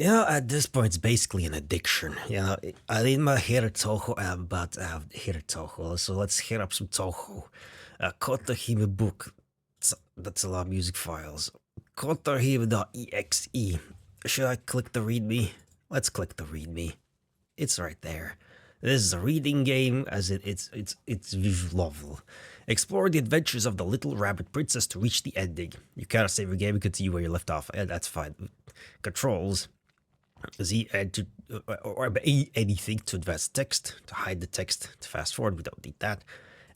At this point, it's basically an addiction. I need my hair Touhou. I'm about to have hair Touhou, so let's hit up some Touhou. Kotahime book. That's a lot of music files. Kotahime.exe. Should I click the readme? Let's click the readme. It's right there. This is a reading game, as it's visual novel. Explore the adventures of the little rabbit princess to reach the ending. You cannot save your game and continue where you left off. That's fine. Controls. Z to or anything to advance text, to hide the text, to fast forward. We don't need that.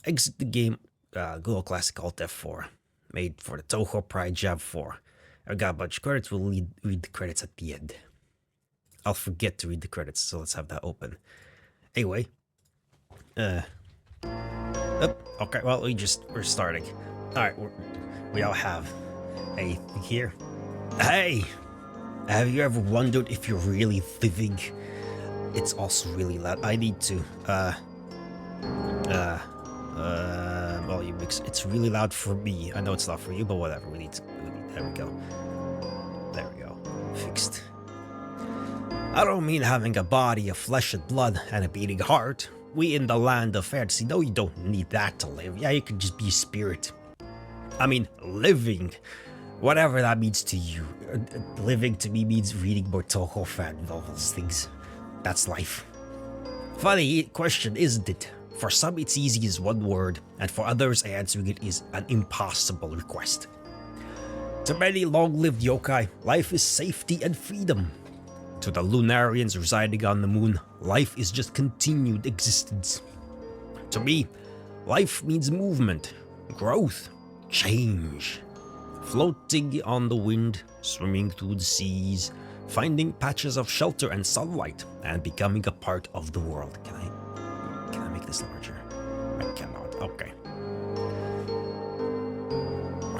Exit the game. Google Classic Alt F4. Made for the Touhou Pride Jab 4. I got a bunch of credits. We'll read the credits at the end. I'll forget to read the credits, so let's have that open. Anyway, okay. Well, we're starting. All right, we all have anything here. Hey, have you ever wondered if you're really living? It's also really loud. I need to. Well, you mix. It's really loud for me. I know it's not for you, but whatever. We need. There we go. There we go. Fixed. I don't mean having a body of flesh and blood and a beating heart. We in the land of fantasy know you don't need that to live. Yeah, you can just be a spirit. I mean, living. Whatever that means to you. Living to me means reading more Touhou fan novels, things. That's life. Funny question, isn't it? For some it's easy as one word, and for others answering it is an impossible request. To many long-lived yokai, life is safety and freedom. To the Lunarians residing on the moon, life is just continued existence. To me, life means movement, growth, change. Floating on the wind, swimming through the seas, finding patches of shelter and sunlight, and becoming a part of the world. Can I make this larger? I cannot. Okay.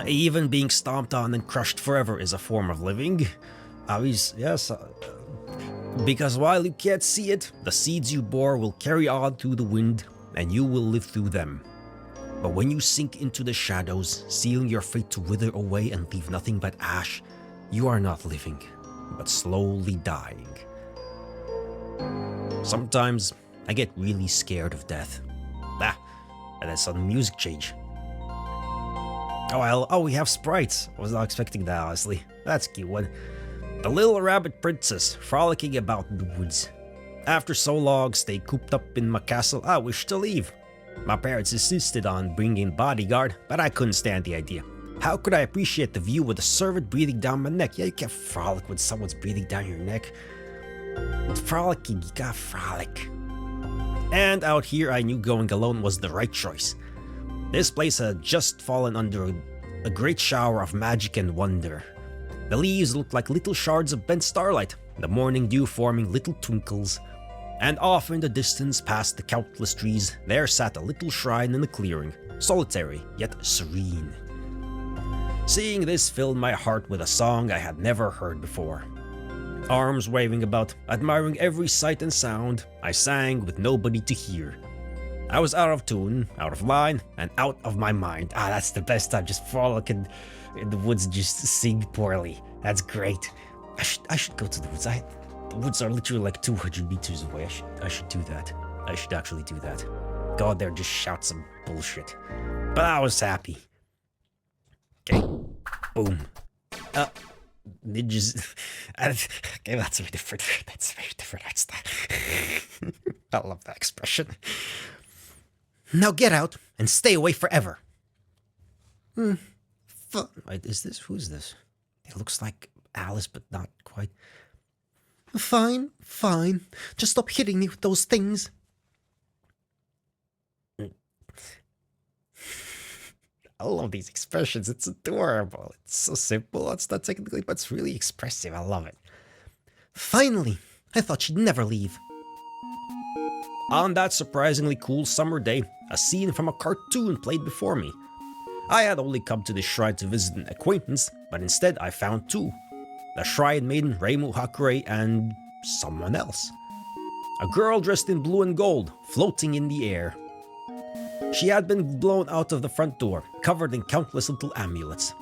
Even being stomped on and crushed forever is a form of living. Yes. Because while you can't see it, the seeds you bore will carry on through the wind, and you will live through them. But when you sink into the shadows, sealing your fate to wither away and leave nothing but ash, you are not living, but slowly dying. Sometimes I get really scared of death. And then sudden music change. Oh, we have sprites. I was not expecting that, honestly. That's a cute one. The little rabbit princess frolicking about in the woods. After so long staying cooped up in my castle, I wish to leave. My parents insisted on bringing a bodyguard, but I couldn't stand the idea. How could I appreciate the view with a servant breathing down my neck? Yeah, you can't frolic when someone's breathing down your neck. Frolicking, you gotta frolic. And out here, I knew going alone was the right choice. This place had just fallen under a great shower of magic and wonder. The leaves looked like little shards of bent starlight, the morning dew forming little twinkles. And off in the distance, past the countless trees, there sat a little shrine in the clearing, solitary yet serene. Seeing this filled my heart with a song I had never heard before. Arms waving about, admiring every sight and sound, I sang with nobody to hear. I was out of tune, out of line, and out of my mind. That's the best time, just frolicking in the woods and just sing poorly. That's great. I should go to the woods. The woods are literally like 200 meters away. I should do that. I should actually do that. Go out there and just shout some bullshit. But I was happy. Okay. Boom. Ninjas. Okay, that's very different. That's very different. That's that. I love that expression. Now get out and stay away forever. Wait, who's this? It looks like Alice, but not quite. Fine. Just stop hitting me with those things. I love these expressions. It's adorable. It's so simple. It's not technically, but it's really expressive. I love it. Finally, I thought she'd never leave. On that surprisingly cool summer day, a scene from a cartoon played before me. I had only come to this shrine to visit an acquaintance, but instead I found two. The shrine maiden Reimu Hakurei and someone else. A girl dressed in blue and gold, floating in the air. She had been blown out of the front door, covered in countless little amulets.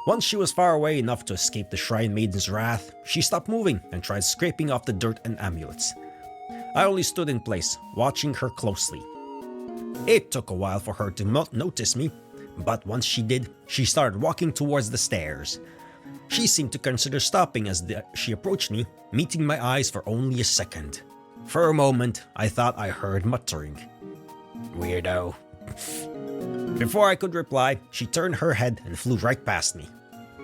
Once she was far away enough to escape the Shrine Maiden's wrath, she stopped moving and tried scraping off the dirt and amulets. I only stood in place, watching her closely. It took a while for her to not notice me, but once she did, she started walking towards the stairs. She seemed to consider stopping as she approached me, meeting my eyes for only a second. For a moment, I thought I heard muttering. "Weirdo." Before I could reply, she turned her head and flew right past me.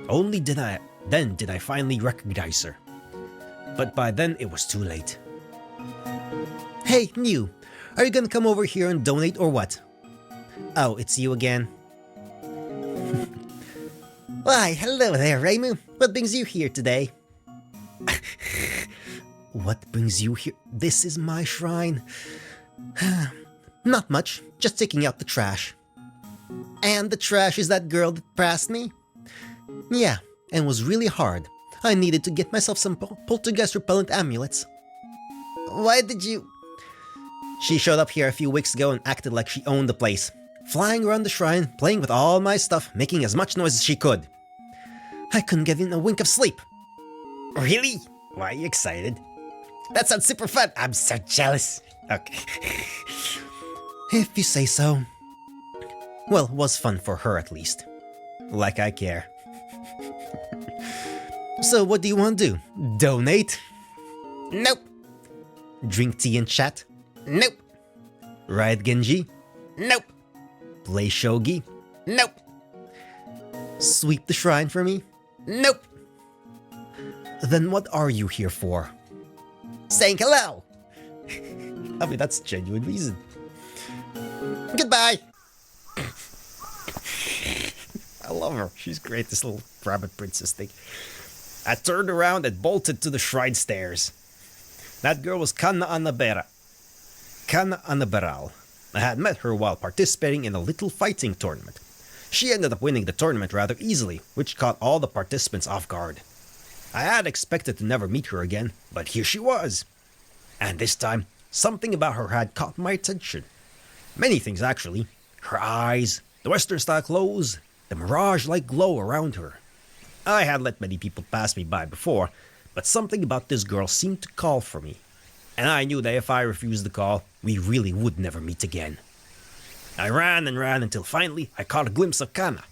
Only then did I finally recognize her. But by then it was too late. "Hey, new, are you gonna come over here and donate or what?" "Oh, it's you again." "Why, hello there, Reimu. What brings you here today?" "What brings you here? This is my shrine." "Not much, just taking out the trash." "And the trash is that girl that passed me?" "Yeah, and was really hard. I needed to get myself some poltergeist repellent amulets." "Why did you—" "She showed up here a few weeks ago and acted like she owned the place. Flying around the shrine, playing with all my stuff, making as much noise as she could. I couldn't get in a wink of sleep." "Really? Why are you excited?" "That sounds super fun. I'm so jealous." "Okay." "If you say so." Well, it was fun for her at least. Like I care. "So what do you want to do? Donate?" "Nope." "Drink tea and chat?" "Nope." "Ride Genji?" "Nope." "Play shogi?" "Nope." "Sweep the shrine for me?" "Nope." "Then what are you here for?" "Saying hello." I mean, that's a genuine reason. "Goodbye." I love her. She's great, this little rabbit princess thing. I turned around and bolted to the shrine stairs. That girl was Kana Anaberal. I had met her while participating in a little fighting tournament. She ended up winning the tournament rather easily, which caught all the participants off guard. I had expected to never meet her again, but here she was. And this time, something about her had caught my attention. Many things actually. Her eyes, the Western-style clothes, the mirage-like glow around her. I had let many people pass me by before, but something about this girl seemed to call for me. And I knew that if I refused the call, we really would never meet again. I ran and ran until finally I caught a glimpse of Kana.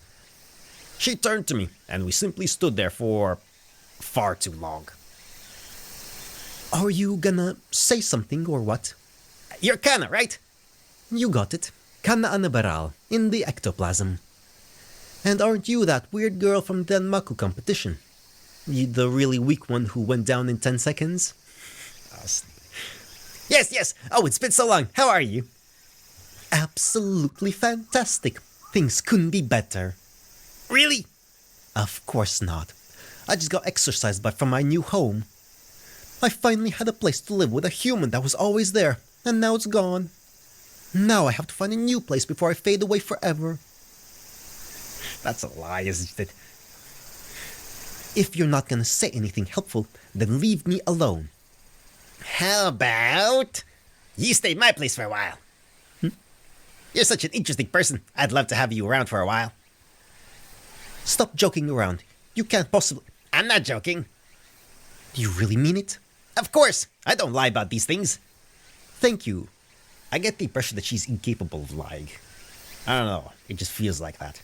She turned to me, and we simply stood there for far too long. "Are you gonna say something or what?" "You're Kana, right?" "You got it. Kana Anabaral, in the ectoplasm." "And aren't you that weird girl from the Denmaku competition? The really weak one who went down in 10 seconds? Yes. Oh, it's been so long. How are you?" "Absolutely fantastic. Things couldn't be better." "Really?" "Of course not. I just got exorcised from my new home. I finally had a place to live with a human that was always there, and now it's gone. Now I have to find a new place before I fade away forever." That's a lie, isn't it? "If you're not gonna say anything helpful, then leave me alone." "How about you stay at my place for a while?" "You're such an interesting person. I'd love to have you around for a while." "Stop joking around. You can't possibly—" "I'm not joking." "Do you really mean it?" "Of course. I don't lie about these things." "Thank you." I get the impression that she's incapable of lying. I don't know. It just feels like that.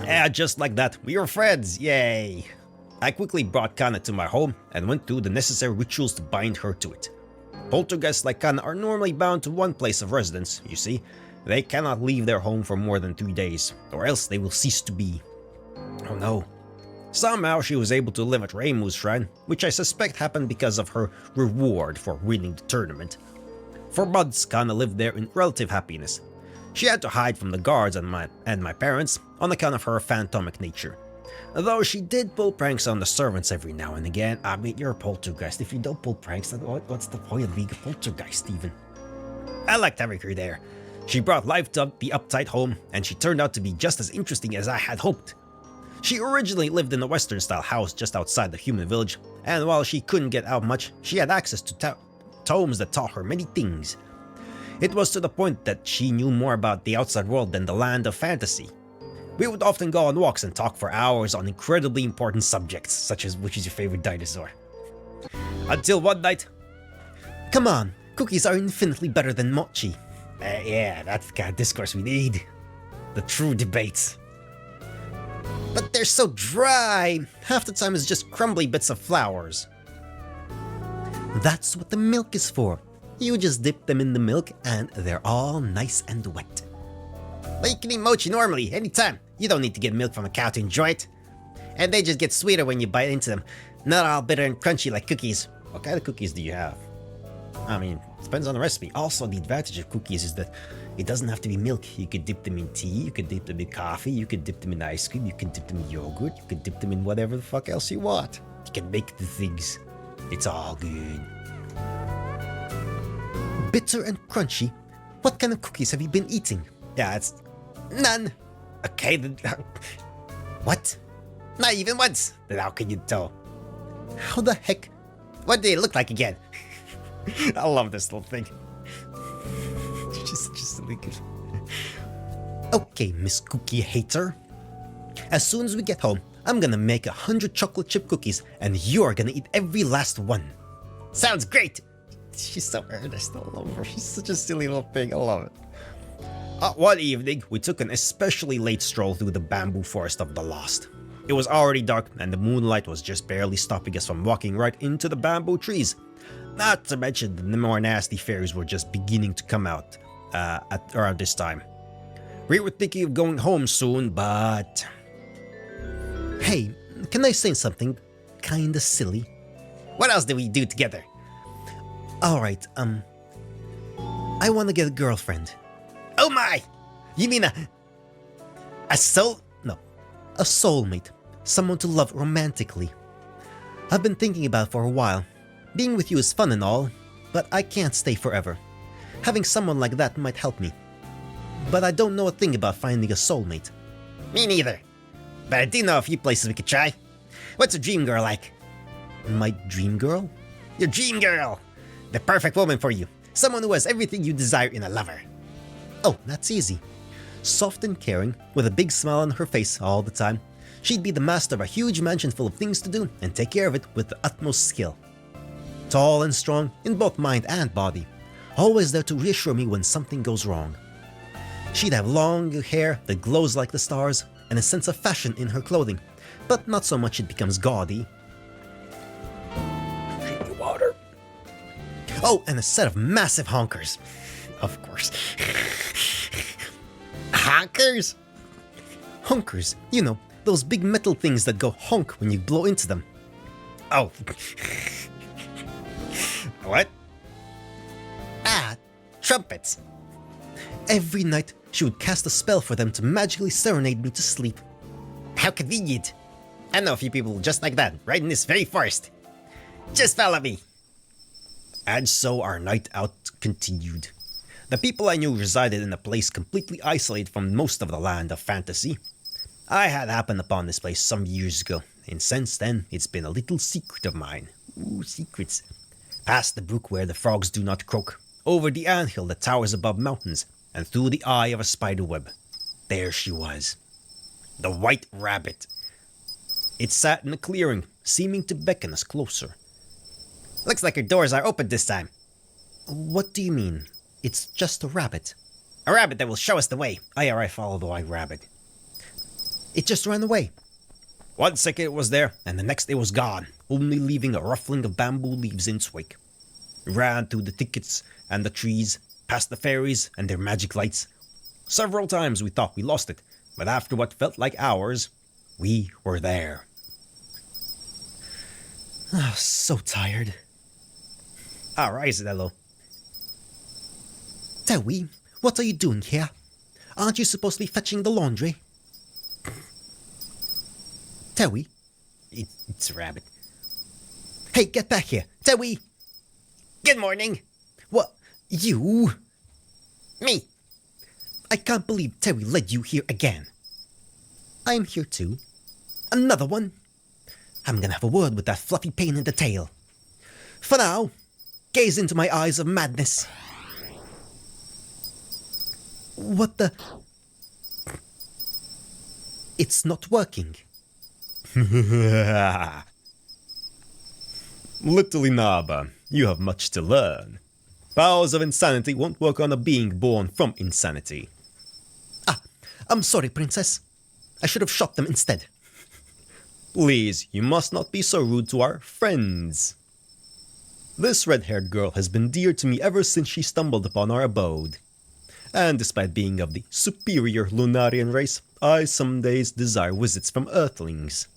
Yeah, just like that, we were friends, yay! I quickly brought Kana to my home and went through the necessary rituals to bind her to it. Poltergeists like Kana are normally bound to one place of residence, you see. They cannot leave their home for more than 3 days, or else they will cease to be. Oh no. Somehow she was able to live at Reimu's shrine, which I suspect happened because of her reward for winning the tournament. For months, Kana lived there in relative happiness. She had to hide from the guards and my parents on account of her phantomic nature. Though she did pull pranks on the servants every now and again. I mean, you're a poltergeist. If you don't pull pranks, then what's the point of being a poltergeist even? I liked having her there. She brought life to the uptight home, and she turned out to be just as interesting as I had hoped. She originally lived in a Western-style house just outside the human village, and while she couldn't get out much, she had access to tomes that taught her many things. It was to the point that she knew more about the outside world than the land of fantasy. We would often go on walks and talk for hours on incredibly important subjects, such as which is your favorite dinosaur. Until one night, come on, cookies are infinitely better than mochi. Yeah, that's the kind of discourse we need. The true debates. But they're so dry. Half the time it's just crumbly bits of flowers. That's what the milk is for. You just dip them in the milk and they're all nice and wet. But you can eat mochi normally, anytime. You don't need to get milk from a cow to enjoy it. And they just get sweeter when you bite into them. Not all bitter and crunchy like cookies. What kind of cookies do you have? I mean, it depends on the recipe. Also, the advantage of cookies is that it doesn't have to be milk. You could dip them in tea, you could dip them in coffee, you could dip them in ice cream, you could dip them in yogurt, you could dip them in whatever the fuck else you want. You can make the things. It's all good. Bitter and crunchy? What kind of cookies have you been eating? Yeah, it's none. Okay, then. What? Not even once. Then how can you tell? How the heck? What did it look like again? I love this little thing. just good. Okay, Miss Cookie Hater. As soon as we get home, I'm gonna make 100 chocolate chip cookies, and you're gonna eat every last one. Sounds great. She's so earnest. I love her. She's such a silly little thing. I love it. One evening, we took an especially late stroll through the bamboo forest of the Lost. It was already dark, and the moonlight was just barely stopping us from walking right into the bamboo trees. Not to mention the more nasty fairies were just beginning to come out at around this time. We were thinking of going home soon, but... Hey, can I say something kinda silly? What else did we do together? Alright, I wanna get a girlfriend. Oh my! You mean a soulmate. Someone to love romantically. I've been thinking about it for a while. Being with you is fun and all, but I can't stay forever. Having someone like that might help me. But I don't know a thing about finding a soulmate. Me neither. But I do know a few places we could try. What's a dream girl like? My dream girl? Your dream girl! The perfect woman for you. Someone who has everything you desire in a lover. Oh, that's easy. Soft and caring, with a big smile on her face all the time. She'd be the master of a huge mansion full of things to do and take care of it with the utmost skill. Tall and strong in both mind and body. Always there to reassure me when something goes wrong. She'd have long hair that glows like the stars and a sense of fashion in her clothing, but not so much it becomes gaudy. Drink your water. Oh, and a set of massive honkers. Of course. Honkers? Honkers, you know, those big metal things that go honk when you blow into them. Oh. What? Ah, trumpets. Every night, she would cast a spell for them to magically serenade me to sleep. How convenient. I know a few people just like that, right in this very forest. Just follow me. And so our night out continued. The people I knew resided in a place completely isolated from most of the land of fantasy. I had happened upon this place some years ago, and since then it's been a little secret of mine. Ooh, secrets. Past the brook where the frogs do not croak, over the anthill that towers above mountains, and through the eye of a spider web. There she was. The White Rabbit. It sat in a clearing, seeming to beckon us closer. Looks like her doors are open this time. What do you mean? It's just a rabbit. A rabbit that will show us the way. I follow the White Rabbit. It just ran away. 1 second it was there, and the next it was gone, only leaving a ruffling of bamboo leaves in its wake. It ran through the thickets and the trees, past the fairies and their magic lights. Several times we thought we lost it, but after what felt like hours, we were there. Oh, so tired. Rise, hello. Touhou, what are you doing here? Aren't you supposed to be fetching the laundry? Touhou? It's a rabbit. Hey, get back here! Touhou! Good morning! What? You? Me! I can't believe Touhou led you here again. I'm here too. Another one? I'm gonna have a word with that fluffy pain in the tail. For now, gaze into my eyes of madness. What the... It's not working. Little Inaba, you have much to learn. Powers of insanity won't work on a being born from insanity. Ah, I'm sorry, Princess. I should have shot them instead. Please, you must not be so rude to our friends. This red-haired girl has been dear to me ever since she stumbled upon our abode. And despite being of the superior Lunarian race, I some days desire visits from Earthlings.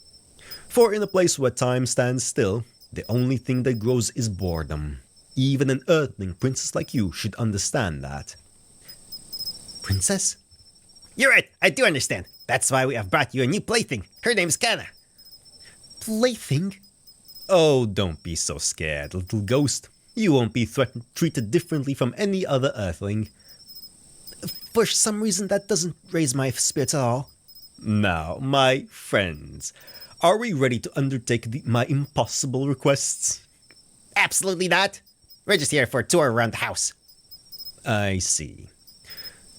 For in a place where time stands still, the only thing that grows is boredom. Even an Earthling princess like you should understand that. Princess? You're right, I do understand. That's why we have brought you a new plaything. Her name's Kana. Plaything? Oh, don't be so scared, little ghost. You won't be treated differently from any other Earthling. For some reason, that doesn't raise my spirits at all. Now, my friends, are we ready to undertake my impossible requests? Absolutely not. We're just here for a tour around the house. I see.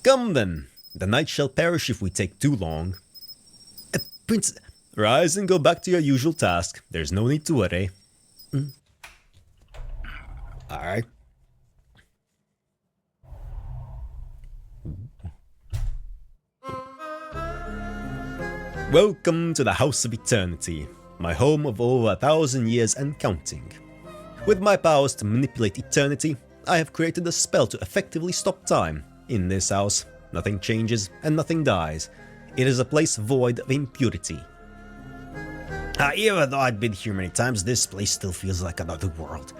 Come then. The night shall perish if we take too long. Prince... Rise and go back to your usual task. There's no need to worry. Alright. Welcome to the House of Eternity, my home of over 1,000 years and counting. With my powers to manipulate eternity, I have created a spell to effectively stop time. In this house, nothing changes and nothing dies. It is a place void of impurity. Even though I'd been here many times, this place still feels like another world.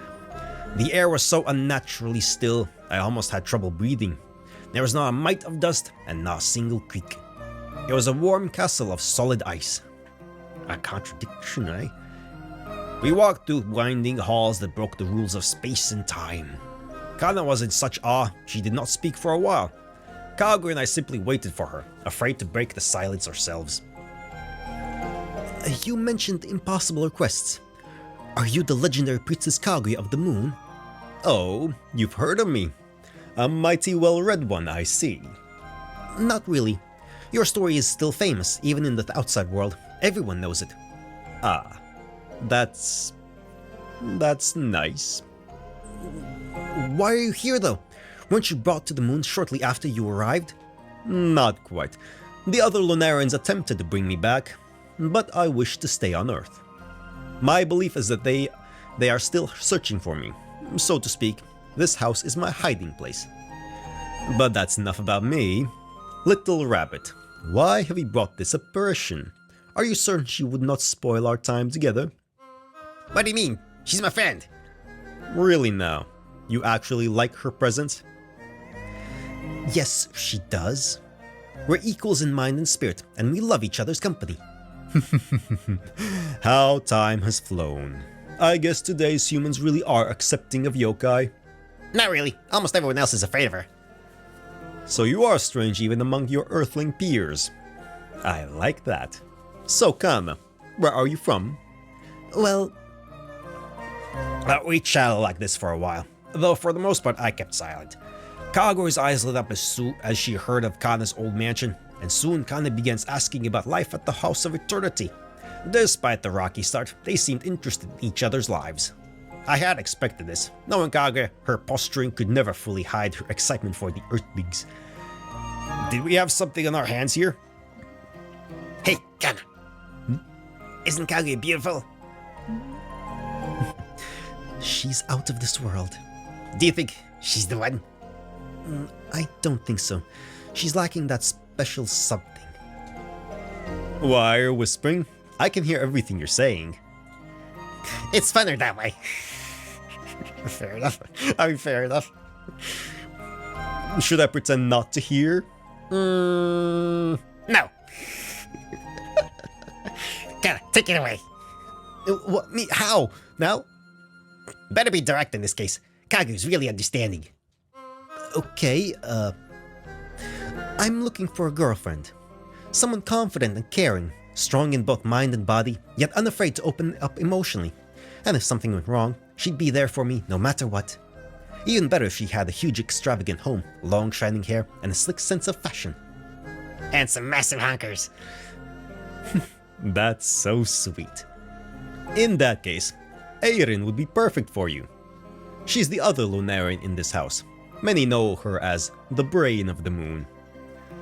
The air was so unnaturally still, I almost had trouble breathing. There was not a mite of dust and not a single creak. It was a warm castle of solid ice. A contradiction, eh? We walked through winding halls that broke the rules of space and time. Kana was in such awe, she did not speak for a while. Kagura and I simply waited for her, afraid to break the silence ourselves. You mentioned impossible requests. Are you the legendary Princess Kaguya of the Moon? Oh, you've heard of me. A mighty well-read one, I see. Not really. Your story is still famous, even in the outside world. Everyone knows it. Ah, that's nice. Why are you here, though? Weren't you brought to the moon shortly after you arrived? Not quite. The other Lunarians attempted to bring me back, but I wish to stay on Earth. My belief is that they are still searching for me. So to speak, this house is my hiding place. But that's enough about me. Little Rabbit, why have you brought this apparition? Are you certain she would not spoil our time together? What do you mean? She's my friend. Really now? You actually like her presence? Yes, she does. We're equals in mind and spirit, and we love each other's company. How time has flown. I guess today's humans really are accepting of yokai. Not really. Almost everyone else is afraid of her. So you are strange even among your Earthling peers. I like that. So Kana, where are you from? Well, we chatted like this for a while, though for the most part I kept silent. Kagura's eyes lit up as she heard of Kana's old mansion, and soon Kana begins asking about life at the House of Eternity. Despite the rocky start, they seemed interested in each other's lives. I had expected this. Knowing Kagura, her posturing could never fully hide her excitement for the Earthlings. Did we have something on our hands here? Hey, Kana. Isn't Kaguya beautiful? She's out of this world. Do you think she's the one? I don't think so. She's lacking that special something. Why are you whispering? I can hear everything you're saying. It's funner that way. Fair enough. I mean, fair enough. Should I pretend not to hear? No. Kana, take it away. What? Me? How? Now? Better be direct in this case. Kaguya's really understanding. Okay, I'm looking for a girlfriend. Someone confident and caring, strong in both mind and body, yet unafraid to open up emotionally. And if something went wrong, she'd be there for me no matter what. Even better if she had a huge extravagant home, long shining hair, and a slick sense of fashion. And some massive honkers. That's so sweet. In that case, Eirin would be perfect for you. She's the other Lunarian in this house. Many know her as the Brain of the Moon.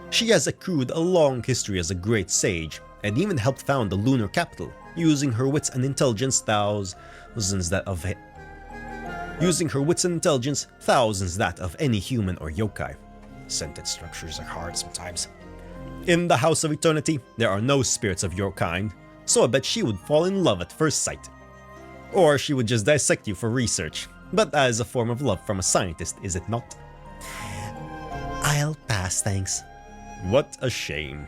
She has accrued a long history as a great sage, and even helped found the lunar capital, using her wits and intelligence thousands that of any human or yokai. Sentence structures are hard sometimes. In the House of Eternity, there are no spirits of your kind, so I bet she would fall in love at first sight. Or she would just dissect you for research, but as a form of love from a scientist, is it not? I'll pass, thanks. What a shame.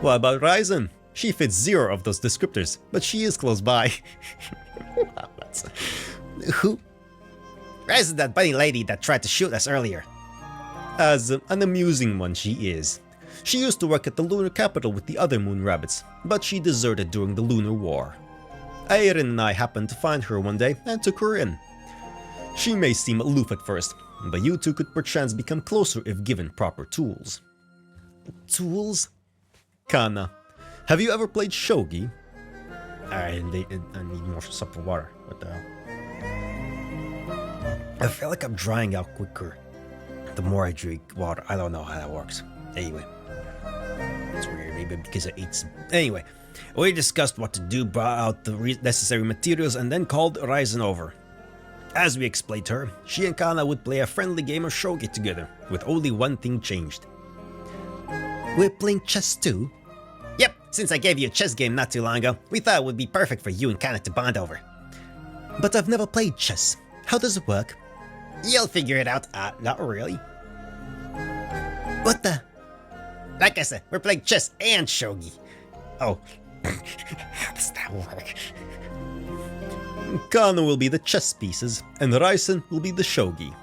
What about Ryzen? She fits 0 of those descriptors, but she is close by. Who? Ryzen, that bunny lady that tried to shoot us earlier. As an amusing one she is. She used to work at the lunar capital with the other moon rabbits, but she deserted during the lunar war. Eirin and I happened to find her one day and took her in. She may seem aloof at first, but you two could perchance become closer if given proper tools. Tools? Kana, have you ever played shogi? I need more sup of water. What the hell? I feel like I'm drying out quicker the more I drink water. I don't know how that works. Anyway. It's weird, maybe because I ate some. Anyway, we discussed what to do, brought out the necessary materials, and then called Ryzen over. As we explained to her, she and Kana would play a friendly game of shogi together, with only one thing changed. We're playing chess too? Yep, since I gave you a chess game not too long ago, we thought it would be perfect for you and Kana to bond over. But I've never played chess. How does it work? You'll figure it out. Not really. What the? Like I said, we're playing chess and shogi. Oh. How does that work? Kana will be the chess pieces, and Ryzen will be the shogi.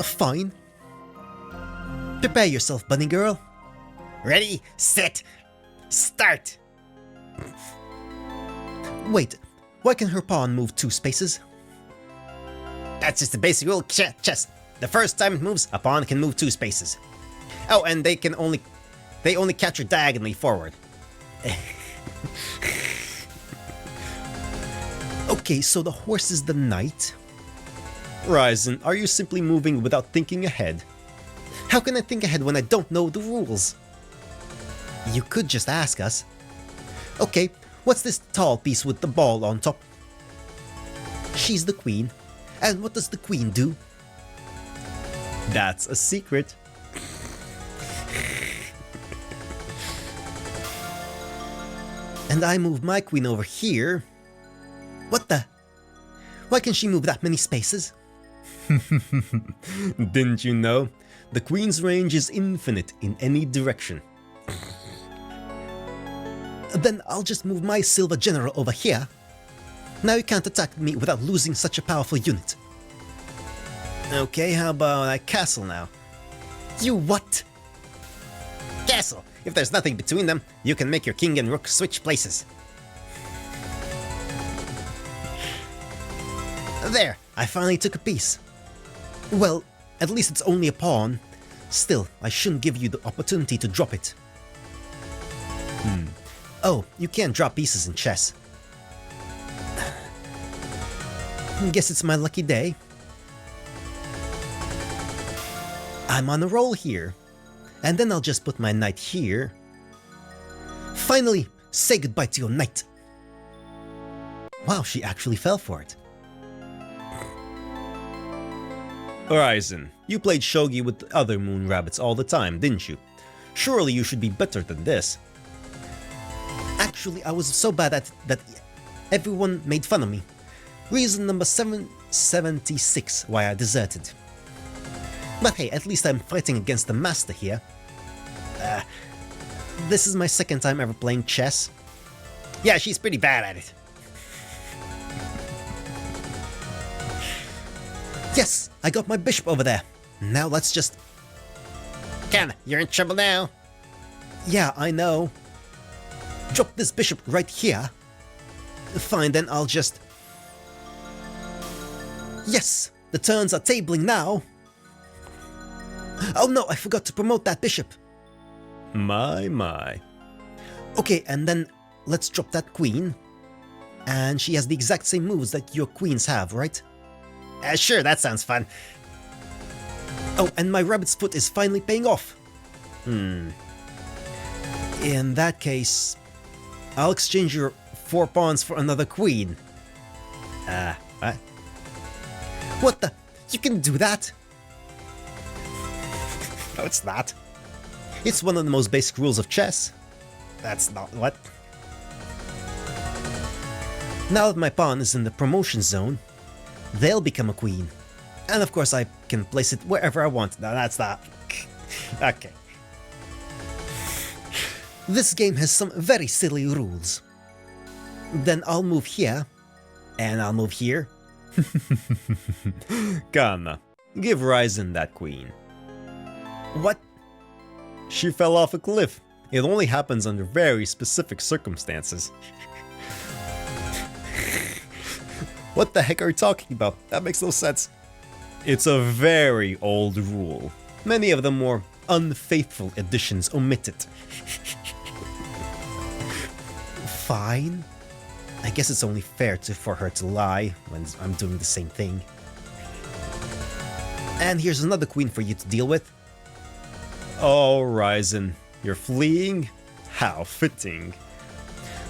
Fine. Prepare yourself, bunny girl. Ready, set, start. Wait, why can her pawn move 2 spaces? That's just the basic rule of chess. The first time it moves, a pawn can move 2 spaces. Oh, and they only capture diagonally forward. Okay, so the horse is the knight. Ryzen, are you simply moving without thinking ahead? How can I think ahead when I don't know the rules? You could just ask us. Okay, what's this tall piece with the ball on top? She's the queen. And what does the queen do? That's a secret. And I move my queen over here. What the? Why can she move that many spaces? Didn't you know? The queen's range is infinite in any direction. Then I'll just move my silver general over here. Now you can't attack me without losing such a powerful unit. Okay, how about a castle now? You what? Castle! If there's nothing between them, you can make your king and rook switch places. There, I finally took a piece. Well, at least it's only a pawn. Still, I shouldn't give you the opportunity to drop it. Oh, you can't drop pieces in chess. Guess it's my lucky day. I'm on a roll here. And then I'll just put my knight here. Finally, say goodbye to your knight. Wow, she actually fell for it. Ryzen, you played shogi with the other moon rabbits all the time, didn't you? Surely you should be better than this. Actually, I was so bad at it that everyone made fun of me. Reason number 776 why I deserted. But hey, at least I'm fighting against the master here. This is my second time ever playing chess. Yeah, she's pretty bad at it. Yes, I got my bishop over there. Now let's just... Kana, you're in trouble now. Yeah, I know. Drop this bishop right here. Fine, then I'll just... Yes, the turns are tabling now. Oh no, I forgot to promote that bishop. My. Okay, and then let's drop that queen. And she has the exact same moves that your queens have, right? Sure, that sounds fun. Oh, and my rabbit's foot is finally paying off. In that case, I'll exchange your 4 pawns for another queen. What? What the? You can do that? No, it's not. It's one of the most basic rules of chess. That's not what? Now that my pawn is in the promotion zone, they'll become a queen. And of course I can place it wherever I want. No, that's not. Okay. This game has some very silly rules. Then I'll move here, and I'll move here. Kana, give Ryzen that queen. What? She fell off a cliff. It only happens under very specific circumstances. What the heck are you talking about? That makes no sense. It's a very old rule. Many of the more unfaithful editions omit it. Fine. I guess it's only fair for her to lie when I'm doing the same thing. And here's another queen for you to deal with. Oh, Ryzen, you're fleeing? How fitting.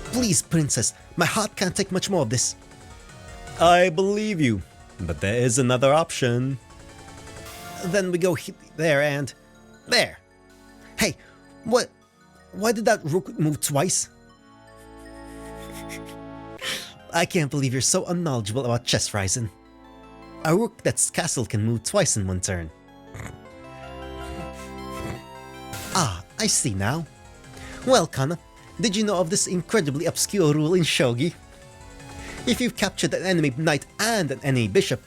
Please, princess, my heart can't take much more of this. I believe you, but there is another option. Then we go there and there. Hey, what? Why did that rook move twice? I can't believe you're so unknowledgeable about chess, Ryzen. A rook that's castle can move twice in one turn. Ah, I see now. Well, Kana, did you know of this incredibly obscure rule in shogi? If you've captured an enemy knight and an enemy bishop,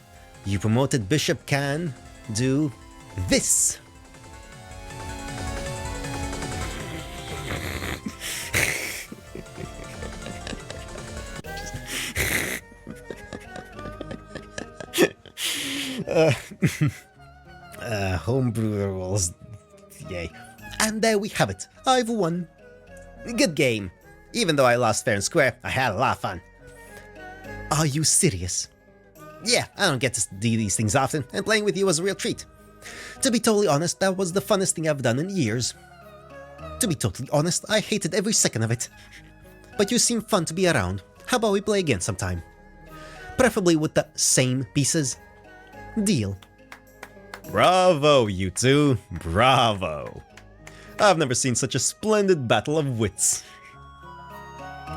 your promoted bishop can do this. Homebrew rules. Yay. And there we have it. I've won. Good game. Even though I lost fair and square, I had a lot of fun. Are you serious? Yeah, I don't get to do these things often, and playing with you was a real treat. To be totally honest, that was the funnest thing I've done in years. To be totally honest, I hated every second of it. But you seem fun to be around. How about we play again sometime? Preferably with the same pieces. Deal. Bravo, you two. Bravo. I've never seen such a splendid battle of wits.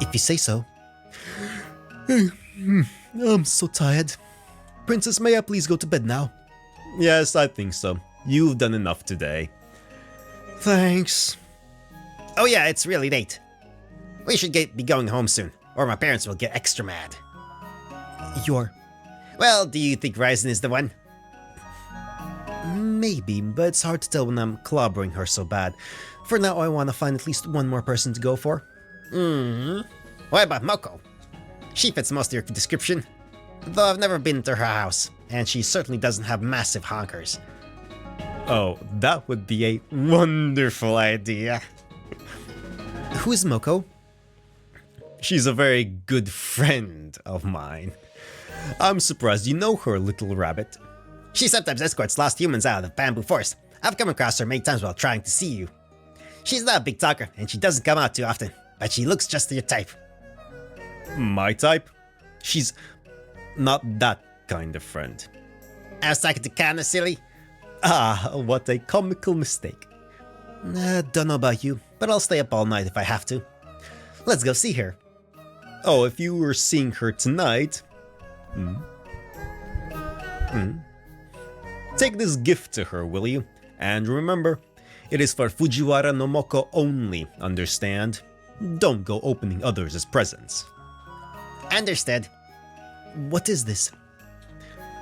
If you say so. I'm so tired. Princess, may I please go to bed now? Yes, I think so. You've done enough today. Thanks. Oh yeah, it's really late. We should be going home soon, or my parents will get extra mad. Well, do you think Ryzen is the one? Maybe, but it's hard to tell when I'm clobbering her so bad. For now, I want to find at least one more person to go for. What about Moko? She fits most of your description. Though I've never been to her house, and she certainly doesn't have massive honkers. Oh, that would be a wonderful idea. Who is Moko? She's a very good friend of mine. I'm surprised you know her, little rabbit. She sometimes escorts lost humans out of the bamboo forest. I've come across her many times while trying to see you. She's not a big talker, and she doesn't come out too often, but she looks just your type. My type? She's not that kind of friend. I was talking to Kana, silly. Ah, what a comical mistake. Don't know about you, but I'll stay up all night if I have to. Let's go see her. Oh, if you were seeing her tonight... Take this gift to her, will you? And remember, it is for Fujiwara no Moko only, understand? Don't go opening others' presents. Understood. What is this?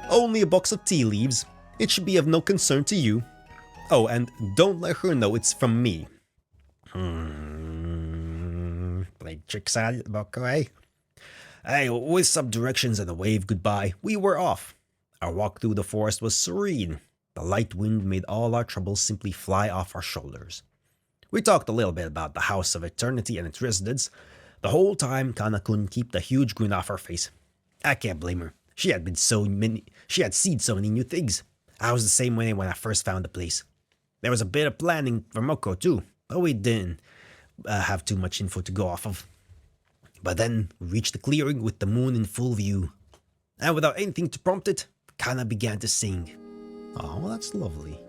Only a box of tea leaves. It should be of no concern to you. Oh, and don't let her know it's from me. Played tricks on Moko, eh? Hey, with some directions and a wave goodbye, we were off. Our walk through the forest was serene. The light wind made all our troubles simply fly off our shoulders. We talked a little bit about the House of Eternity and its residents. The whole time, Kana couldn't keep the huge grin off her face. I can't blame her. She had seen so many new things. I was the same way when I first found the place. There was a bit of planning for Moko too, but we didn't have too much info to go off of. But then we reached the clearing with the moon in full view. And without anything to prompt it, Kana began to sing. Oh, well, that's lovely.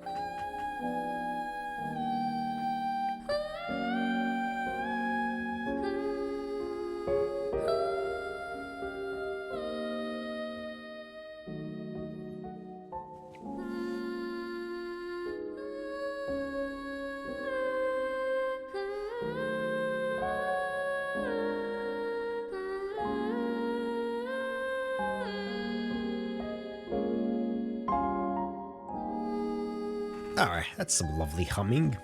Alright, that's some lovely humming.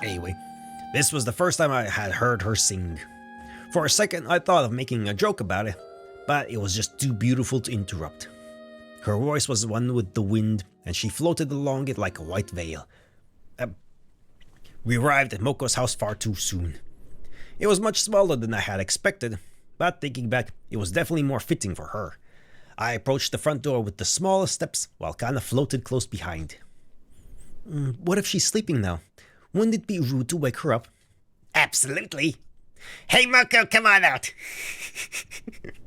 Anyway, this was the first time I had heard her sing. For a second, I thought of making a joke about it, but it was just too beautiful to interrupt. Her voice was one with the wind, and she floated along it like a white veil. We arrived at Moko's house far too soon. It was much smaller than I had expected, but thinking back, it was definitely more fitting for her. I approached the front door with the smallest steps, while Kana floated close behind. What if she's sleeping now? Wouldn't it be rude to wake her up? Absolutely. Hey, Moko, come on out.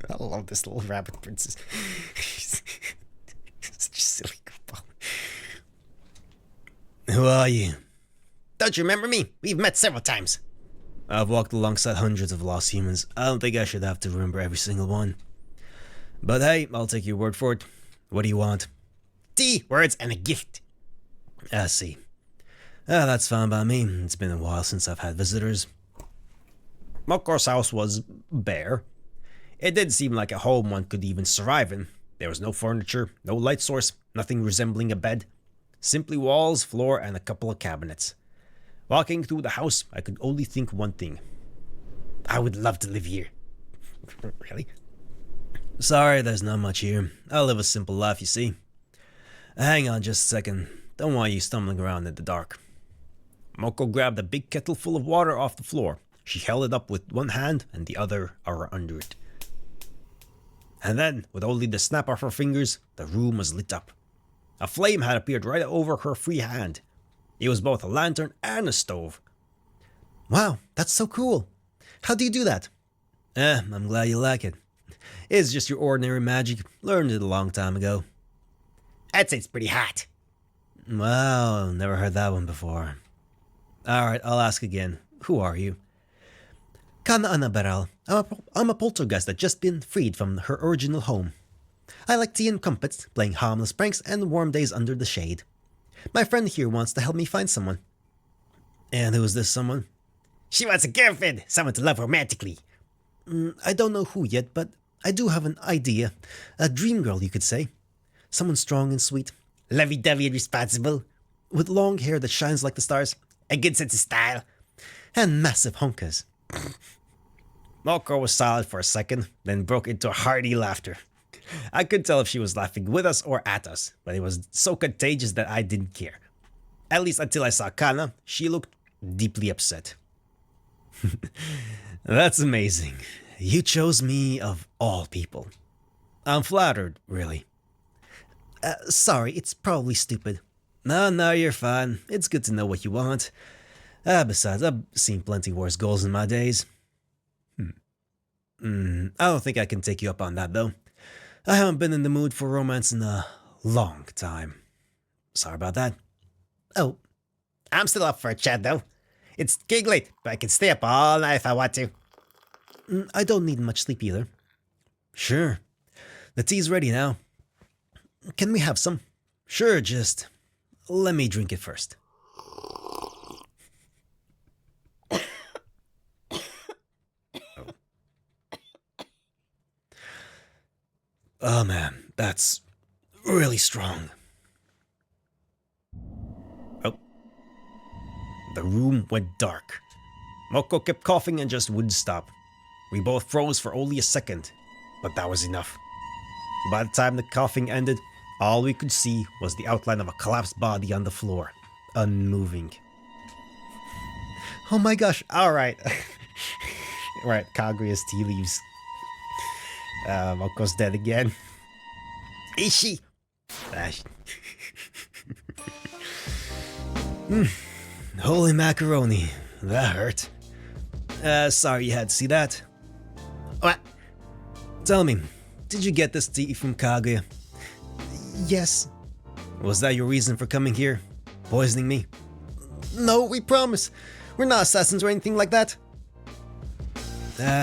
I love this little rabbit princess. Such a silly goofball. Who are you? Don't you remember me? We've met several times. I've walked alongside hundreds of lost humans. I don't think I should have to remember every single one. But hey, I'll take your word for it. What do you want? Tea, words, and a gift. I see. That's fine by me. It's been a while since I've had visitors. Moko's house was bare. It didn't seem like a home one could even survive in. There was no furniture, no light source, nothing resembling a bed. Simply walls, floor, and a couple of cabinets. Walking through the house, I could only think one thing. I would love to live here. Really? Sorry, there's not much here. I live a simple life, you see. Hang on just a second. Don't want you stumbling around in the dark. Moko grabbed a big kettle full of water off the floor. She held it up with one hand and the other under it. And then, with only the snap of her fingers, the room was lit up. A flame had appeared right over her free hand. It was both a lantern and a stove. Wow, that's so cool. How do you do that? I'm glad you like it. It's just your ordinary magic. Learned it a long time ago. I'd say it's pretty hot. Wow, never heard that one before. Alright, I'll ask again. Who are you? Kana Anaberal. I'm a poltergeist that's just been freed from her original home. I like tea and crumpets, playing harmless pranks, and warm days under the shade. My friend here wants to help me find someone. And who is this someone? She wants a girlfriend, someone to love romantically. I don't know who yet, but I do have an idea. A dream girl, you could say. Someone strong and sweet. Lovey-dovey and responsible. With long hair that shines like the stars. A good sense of style. And massive honkers. Moko was silent for a second, then broke into a hearty laughter. I could tell if she was laughing with us or at us, but it was so contagious that I didn't care. At least until I saw Kana, she looked deeply upset. That's amazing. You chose me of all people. I'm flattered, really. Sorry, it's probably stupid. No, you're fine. It's good to know what you want. Besides, I've seen plenty worse goals in my days. I don't think I can take you up on that, though. I haven't been in the mood for romance in a long time. Sorry about that. Oh, I'm still up for a chat, though. It's getting late, but I can stay up all night if I want to. I don't need much sleep either. Sure. The tea's ready now. Can we have some? Sure, just let me drink it first. Oh man, that's really strong. Oh. The room went dark. Moko kept coughing and just wouldn't stop. We both froze for only a second, but that was enough. By the time the coughing ended, all we could see was the outline of a collapsed body on the floor, unmoving. Oh my gosh, alright. Right, Kaguya's tea leaves. Moko's dead again. Is she? Holy macaroni. That hurt. Sorry you had to see that. What? Tell me, did you get this tea from Kaguya? Yes. Was that your reason for coming here? Poisoning me? No, we promise. We're not assassins or anything like that.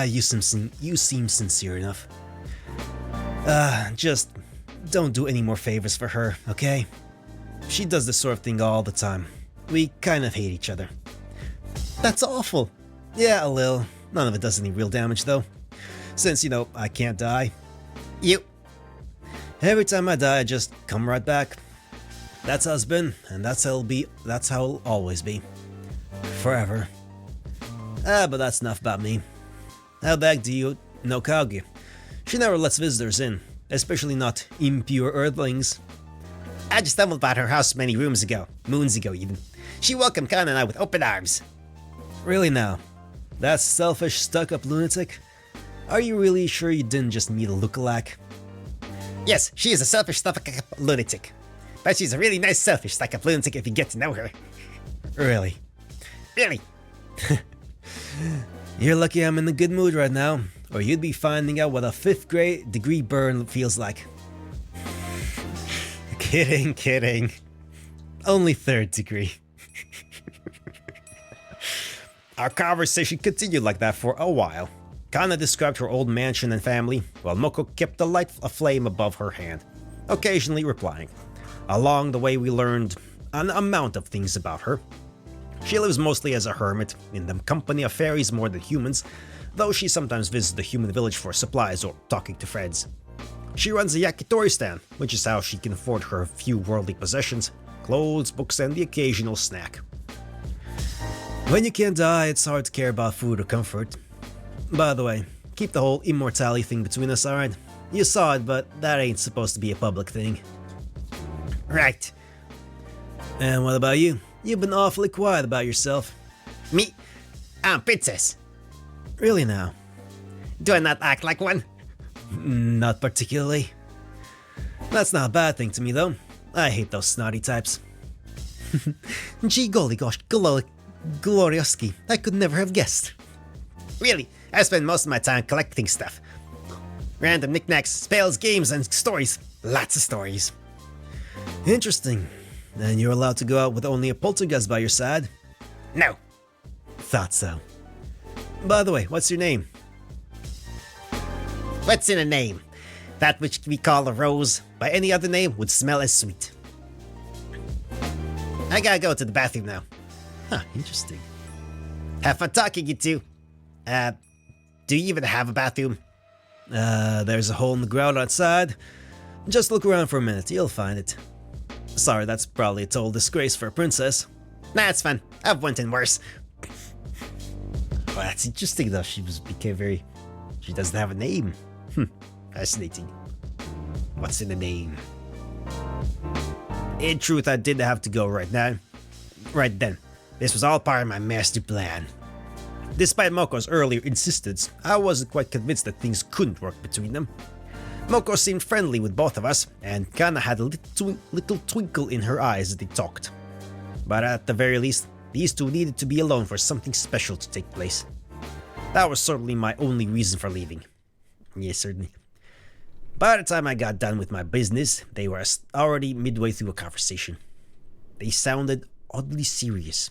You seem sincere enough. Just don't do any more favors for her, okay? She does this sort of thing all the time. We kind of hate each other. That's awful. Yeah, a little. None of it does any real damage, though. Since, I can't die. Every time I die, I just come right back. That's how it's been, and that's how it'll be. That's how it'll always be. Forever. But that's enough about me. How the heck do you know Kaguya? She never lets visitors in, especially not impure earthlings. I just stumbled about her house many moons ago even. She welcomed Kana and I with open arms. Really now? That selfish, stuck-up lunatic? Are you really sure you didn't just meet a lookalike? Yes, she is a selfish, stuck-up lunatic. But she's a really nice, selfish, stuck-up lunatic if you get to know her. Really? Really? You're lucky I'm in a good mood right now, or you'd be finding out what a 5th grade degree burn feels like. Kidding. Only 3rd degree. Our conversation continued like that for a while. Kana described her old mansion and family, while Moko kept the light aflame above her hand, occasionally replying. Along the way we learned an amount of things about her. She lives mostly as a hermit, in the company of fairies more than humans, though she sometimes visits the human village for supplies or talking to friends. She runs a yakitori stand, which is how she can afford her few worldly possessions, clothes, books, and the occasional snack. When you can't die, it's hard to care about food or comfort. By the way, keep the whole immortality thing between us, alright? You saw it, but that ain't supposed to be a public thing. Right. And what about you? You've been awfully quiet about yourself. Me? I'm princess. Really now? Do I not act like one? Not particularly. That's not a bad thing to me, though. I hate those snotty types. Gee golly gosh, glorioski. I could never have guessed. Really, I spend most of my time collecting stuff. Random knickknacks, spells, games, and stories. Lots of stories. Interesting. Then you're allowed to go out with only a poltergeist by your side? No. Thought so. By the way, what's your name? What's in a name? That which we call a rose, by any other name, would smell as sweet. I gotta go to the bathroom now. Huh, interesting. Have fun talking, you two. Do you even have a bathroom? There's a hole in the ground outside. Just look around for a minute, you'll find it. Sorry, that's probably a total disgrace for a princess. Nah, it's fun. I've went in worse. Well, that's interesting though, she doesn't have a name. Fascinating. What's in the name? In truth, I did have to go right then. This was all part of my master plan. Despite Moko's earlier insistence, I wasn't quite convinced that things couldn't work between them. Moko seemed friendly with both of us, and Kana had a little twinkle in her eyes as they talked. But at the very least, these two needed to be alone for something special to take place. That was certainly my only reason for leaving. Yes, certainly. By the time I got done with my business, they were already midway through a conversation. They sounded oddly serious.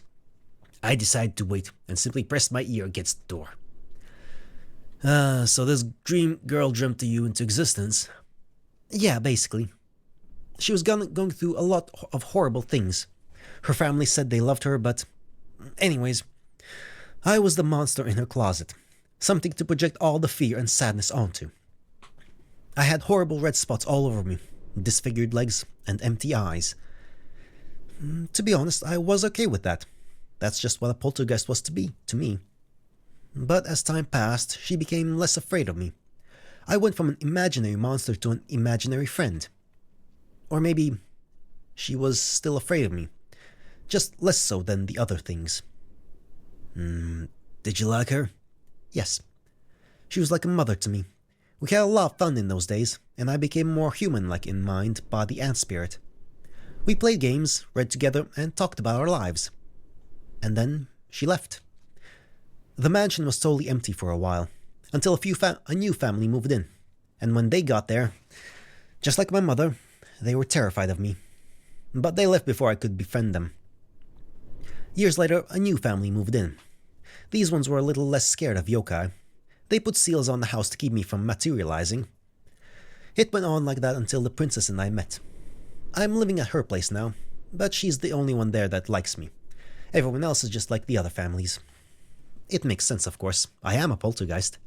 I decided to wait and simply pressed my ear against the door. So this dream girl dreamt you into existence? Yeah, basically. She was going through a lot of horrible things. Her family said they loved her, but... Anyways, I was the monster in her closet. Something to project all the fear and sadness onto. I had horrible red spots all over me, disfigured legs, and empty eyes. To be honest, I was okay with that. That's just what a poltergeist was to be, to me. But as time passed, she became less afraid of me. I went from an imaginary monster to an imaginary friend. Or maybe she was still afraid of me, just less so than the other things. Did you like her? Yes. She was like a mother to me. We had a lot of fun in those days, and I became more human-like in mind, body, and spirit. We played games, read together, and talked about our lives. And then she left. The mansion was totally empty for a while, until a new family moved in. And when they got there, just like my mother, they were terrified of me. But they left before I could befriend them. Years later, a new family moved in. These ones were a little less scared of yokai. They put seals on the house to keep me from materializing. It went on like that until the princess and I met. I'm living at her place now, but she's the only one there that likes me. Everyone else is just like the other families. It makes sense, of course. I am a poltergeist.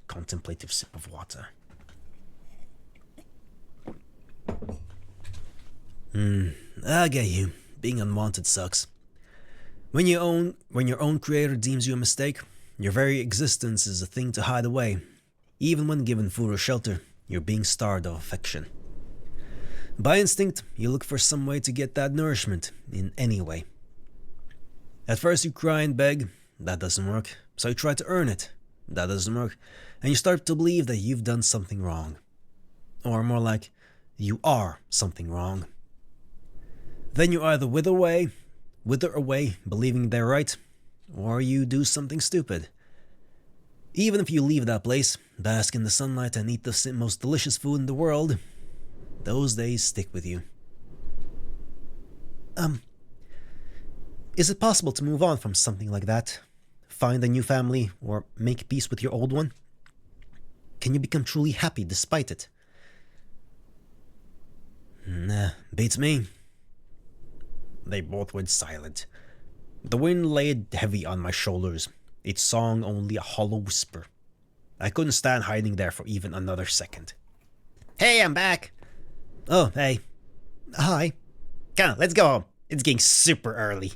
Contemplative sip of water. I get you. Being unwanted sucks. When your own creator deems you a mistake, your very existence is a thing to hide away. Even when given food or shelter, you're being starved of affection. By instinct, you look for some way to get that nourishment, in any way. At first you cry and beg, that doesn't work, so you try to earn it, that doesn't work, and you start to believe that you've done something wrong. Or more like, you are something wrong. Then you either wither away, believing they're right, or you do something stupid. Even if you leave that place, bask in the sunlight and eat the most delicious food in the world, those days stick with you. Is it possible to move on from something like that? Find a new family, or make peace with your old one? Can you become truly happy despite it? Nah, beats me. They both went silent. The wind laid heavy on my shoulders, its song only a hollow whisper. I couldn't stand hiding there for even another second. Hey, I'm back! Oh, hey. Hi. Come on, let's go home. It's getting super early.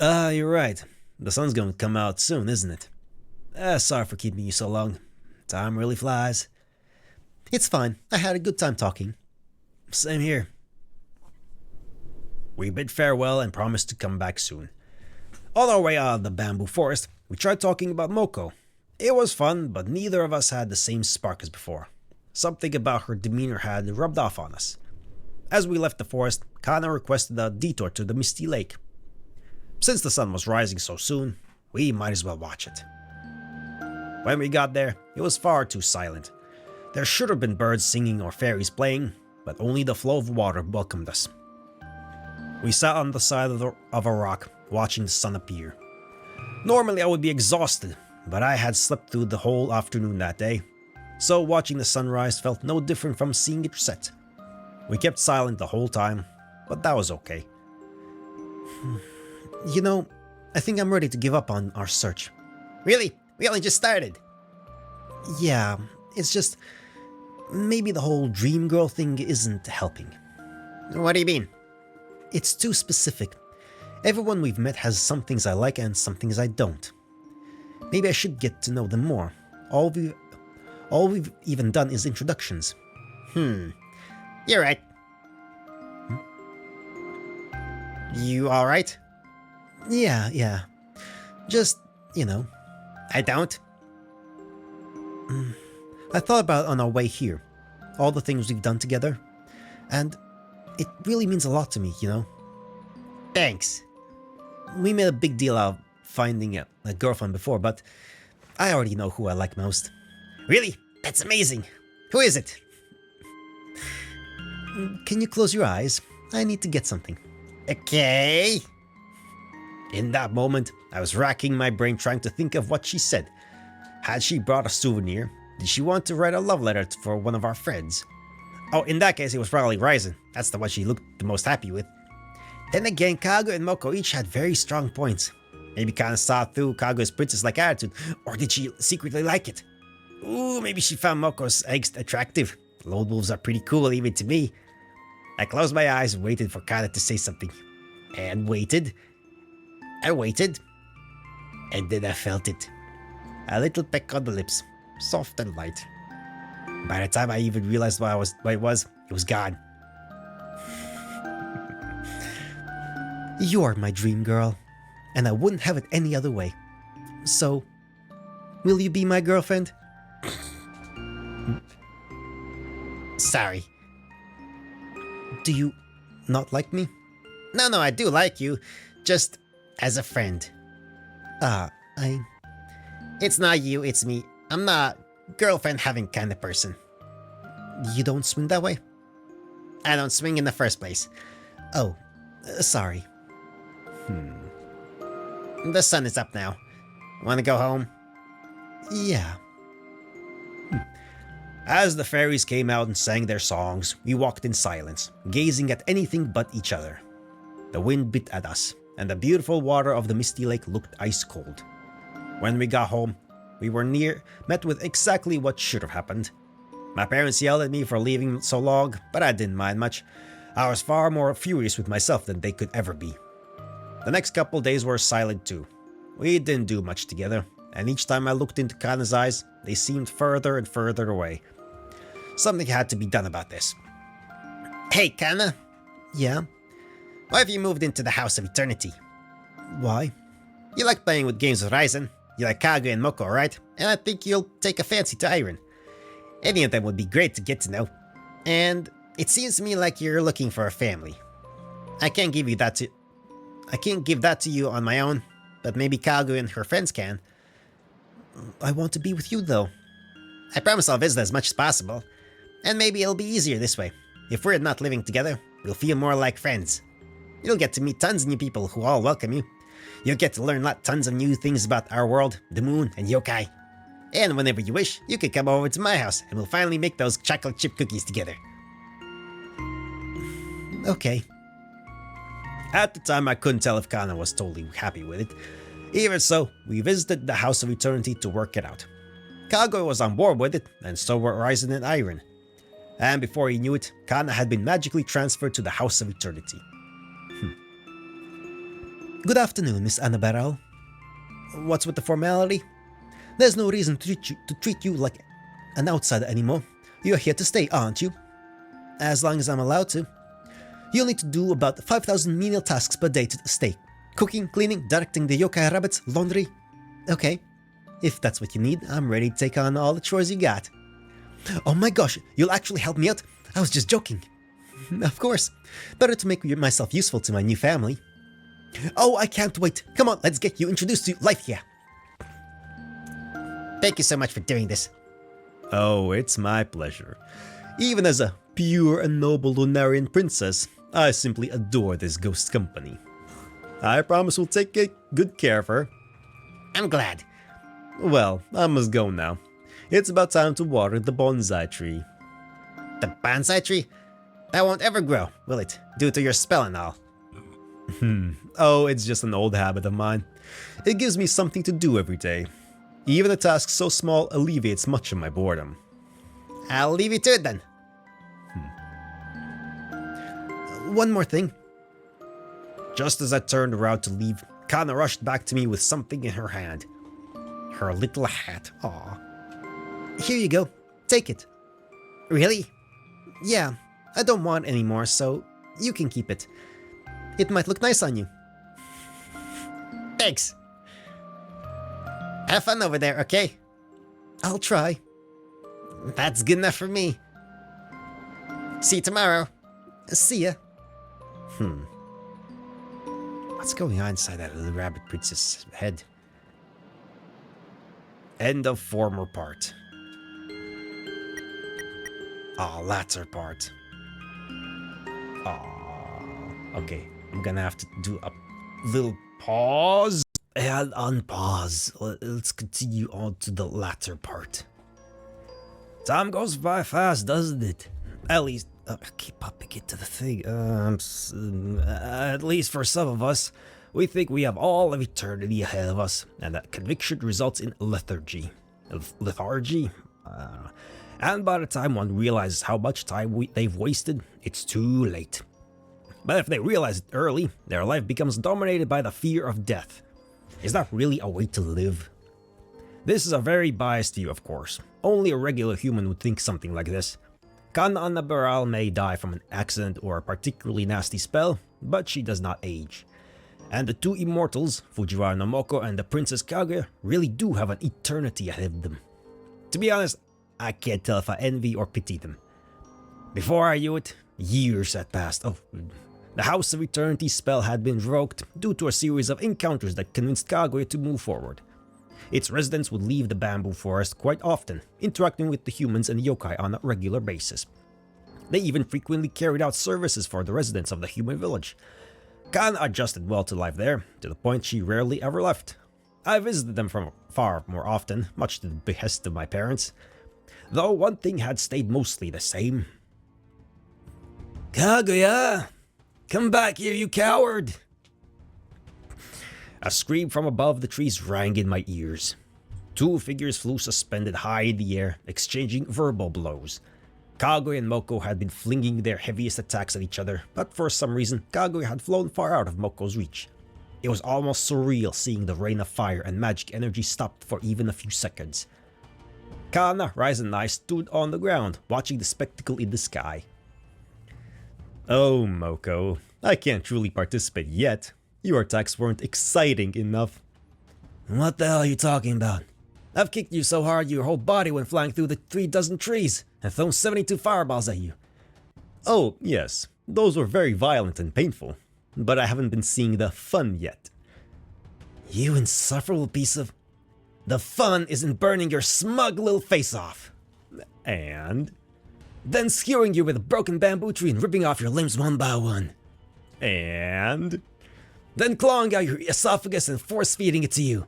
You're right. The sun's going to come out soon, isn't it? Sorry for keeping you so long. Time really flies. It's fine. I had a good time talking. Same here. We bid farewell and promised to come back soon. On our way out of the bamboo forest, we tried talking about Moko. It was fun, but neither of us had the same spark as before. Something about her demeanor had rubbed off on us. As we left the forest, Kana requested a detour to the Misty Lake. Since the sun was rising so soon, we might as well watch it. When we got there, it was far too silent. There should have been birds singing or fairies playing, but only the flow of water welcomed us. We sat on the side of a rock, watching the sun appear. Normally I would be exhausted, but I had slept through the whole afternoon that day, so watching the sunrise felt no different from seeing it set. We kept silent the whole time, but that was okay. You know, I think I'm ready to give up on our search. Really? We only just started. Yeah, it's just... maybe the whole dream girl thing isn't helping. What do you mean? It's too specific. Everyone we've met has some things I like and some things I don't. Maybe I should get to know them more. All we've even done is introductions. You're right. You alright? Yeah. Just, I don't. I thought about on our way here, all the things we've done together, and it really means a lot to me, Thanks. We made a big deal out of finding a girlfriend before, but I already know who I like most. Really? That's amazing. Who is it? Can you close your eyes? I need to get something. Okay. In that moment, I was racking my brain trying to think of what she said. Had she brought a souvenir? Did she want to write a love letter for one of our friends? Oh, in that case, it was probably Ryzen. That's the one she looked the most happy with. Then again, Kago and Moko each had very strong points. Maybe kinda saw through Kago's princess-like attitude, or did she secretly like it? Ooh, maybe she found Moko's eggs attractive. Lone wolves are pretty cool even to me. I closed my eyes and waited for Kana to say something. And waited. I waited. And then I felt it. A little peck on the lips, soft and light. By the time I even realized what it was gone. You're my dream girl, and I wouldn't have it any other way. So, will you be my girlfriend? Sorry. Do you not like me? No, I do like you. Just as a friend. It's not you, it's me. I'm not girlfriend having kind of person. You don't swing that way? I don't swing in the first place. Oh, sorry. The sun is up now. Want to go home? Yeah. As the fairies came out and sang their songs, we walked in silence, gazing at anything but each other. The wind bit at us, and the beautiful water of the misty lake looked ice cold. When we got home, we were met with exactly what should have happened. My parents yelled at me for leaving so long, but I didn't mind much. I was far more furious with myself than they could ever be. The next couple days were silent too. We didn't do much together, and each time I looked into Kana's eyes, they seemed further and further away. Something had to be done about this. Hey, Kana. Yeah? Why have you moved into the House of Eternity? Why? You like playing with games with Ryzen. You like Kaguya and Moko, right? And I think you'll take a fancy to Iron. Any of them would be great to get to know. And it seems to me like you're looking for a family. I can't give that to you on my own, but maybe Kaguya and her friends can. I want to be with you though. I promise I'll visit as much as possible. And maybe it'll be easier this way. If we're not living together, we'll feel more like friends. You'll get to meet tons of new people who all welcome you. You'll get to learn tons of new things about our world, the moon, and yokai. And whenever you wish, you can come over to my house and we'll finally make those chocolate chip cookies together. Okay. At the time, I couldn't tell if Kana was totally happy with it. Even so, we visited the House of Eternity to work it out. Kaguya was on board with it, and so were Ryzen and Iron. And before he knew it, Kana had been magically transferred to the House of Eternity. Good afternoon, Miss Annabelle. What's with the formality? There's no reason to treat you like an outsider anymore. You're here to stay, aren't you? As long as I'm allowed to. You'll need to do about 5,000 menial tasks per day to stay. Cooking, cleaning, directing the yokai rabbits, laundry. Okay. If that's what you need, I'm ready to take on all the chores you got. Oh my gosh, you'll actually help me out? I was just joking. Of course. Better to make myself useful to my new family. Oh, I can't wait. Come on, let's get you introduced to life here. Thank you so much for doing this. Oh, it's my pleasure. Even as a pure and noble Lunarian princess, I simply adore this ghost company. I promise we'll take good care of her. I'm glad. Well, I must go now. It's about time to water the bonsai tree. The bonsai tree? That won't ever grow, will it? Due to your spell and all. Oh, it's just an old habit of mine. It gives me something to do every day. Even a task so small alleviates much of my boredom. I'll leave you to it then. One more thing. Just as I turned around to leave, Kana rushed back to me with something in her hand. Her little hat. Aw. Here you go. Take it. Really? Yeah, I don't want any more, so you can keep it. It might look nice on you. Thanks. Have fun over there, okay? I'll try. That's good enough for me. See you tomorrow. See ya. What's going on inside that little rabbit princess head? End of former part. Latter part. Okay, I'm gonna have to do a little pause and unpause. Let's continue on to the latter part. Time goes by fast, doesn't it? At least, I keep popping into the thing. At least for some of us, we think we have all of eternity ahead of us, and that conviction results in lethargy. Lethargy? And by the time one realizes how much time they've wasted, it's too late. But if they realize it early, their life becomes dominated by the fear of death. Is that really a way to live? This is a very biased view, of course. Only a regular human would think something like this. Kana Annabaral may die from an accident or a particularly nasty spell, but she does not age. And the two immortals, Fujiwara no Moko and the Princess Kaguya, really do have an eternity ahead of them. To be honest, I can't tell if I envy or pity them. Before I knew it, years had passed. Oh, the House of Eternity spell had been revoked due to a series of encounters that convinced Kaguya to move forward. Its residents would leave the bamboo forest quite often, interacting with the humans and yokai on a regular basis. They even frequently carried out services for the residents of the human village. Kana adjusted well to life there, to the point she rarely ever left. I visited them from far more often, much to the behest of my parents. Though one thing had stayed mostly the same. Kaguya! Come back here, you coward! A scream from above the trees rang in my ears. Two figures flew suspended high in the air, exchanging verbal blows. Kaguya and Moko had been flinging their heaviest attacks at each other, but for some reason, Kaguya had flown far out of Moko's reach. It was almost surreal seeing the rain of fire and magic energy stopped for even a few seconds. Kana, Rise and I stood on the ground, watching the spectacle in the sky. Oh, Moko, I can't truly participate yet. Your attacks weren't exciting enough. What the hell are you talking about? I've kicked you so hard your whole body went flying through the 36 trees and thrown 72 fireballs at you. Oh, yes, those were very violent and painful, but I haven't been seeing the fun yet. You insufferable piece of... The fun is in burning your smug little face off. And? Then skewering you with a broken bamboo tree and ripping off your limbs one by one. And? Then clawing out your esophagus and force-feeding it to you.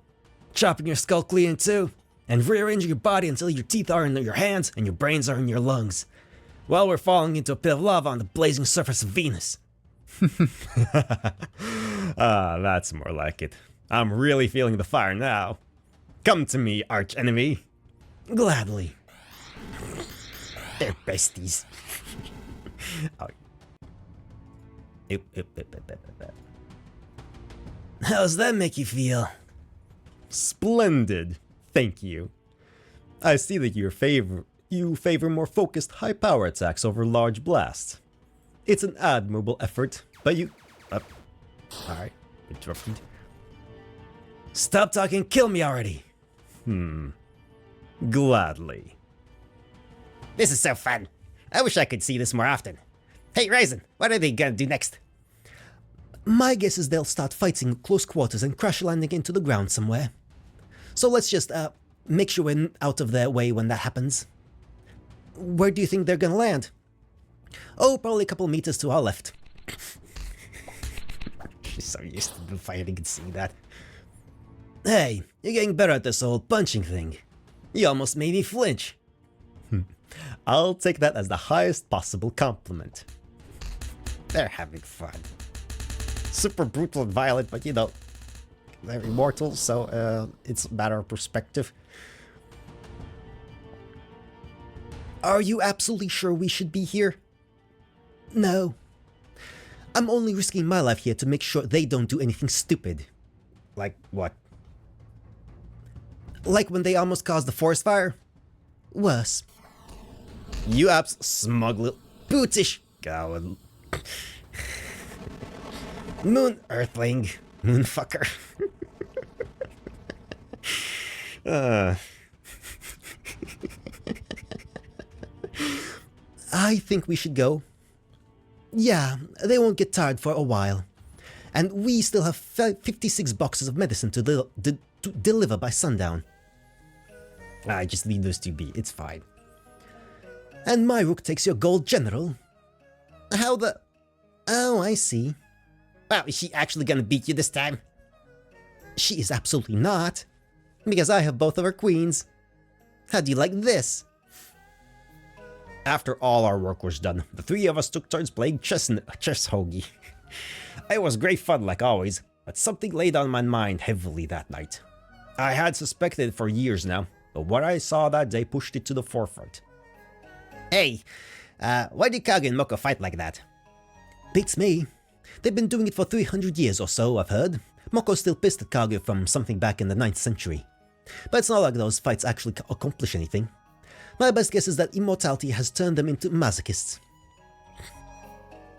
Chopping your skull clean in two, and rearranging your body until your teeth are in your hands and your brains are in your lungs. While we're falling into a pit of lava on the blazing surface of Venus. That's more like it. I'm really feeling the fire now. Come to me, arch-enemy. Gladly. They're besties. Oh. How does that make you feel? Splendid, thank you. I see that you favor more focused high power attacks over large blasts. It's an admirable effort, but you... Alright, interrupted. Stop talking, kill me already! Gladly. This is so fun. I wish I could see this more often. Hey, Ryzen, what are they gonna do next? My guess is they'll start fighting close quarters and crash landing into the ground somewhere. So let's just make sure we're out of their way when that happens. Where do you think they're gonna land? Oh, probably a couple meters to our left. She's so used to the fighting and seeing that. Hey, you're getting better at this whole punching thing. You almost made me flinch. I'll take that as the highest possible compliment. They're having fun. Super brutal and violent, but you know, they're immortal, so it's a matter of perspective. Are you absolutely sure we should be here? No. I'm only risking my life here to make sure they don't do anything stupid. Like what? Like when they almost caused the forest fire? Worse. You smug little Bootish! going. Moon Earthling. Moonfucker. I think we should go. Yeah, they won't get tired for a while. And we still have 56 boxes of medicine to deliver by sundown. I just leave those two be. It's fine. And my rook takes your gold general. How the... Oh, I see. Wow, is she actually gonna beat you this time? She is absolutely not. Because I have both of her queens. How do you like this? After all our work was done, the three of us took turns playing chess hoagie. It was great fun like always, but something laid on my mind heavily that night. I had suspected it for years now, but what I saw that day pushed it to the forefront. Hey, why did Kaguya and Moko fight like that? Beats me. They've been doing it for 300 years or so, I've heard. Moko's still pissed at Kaguya from something back in the 9th century. But it's not like those fights actually accomplish anything. My best guess is that immortality has turned them into masochists.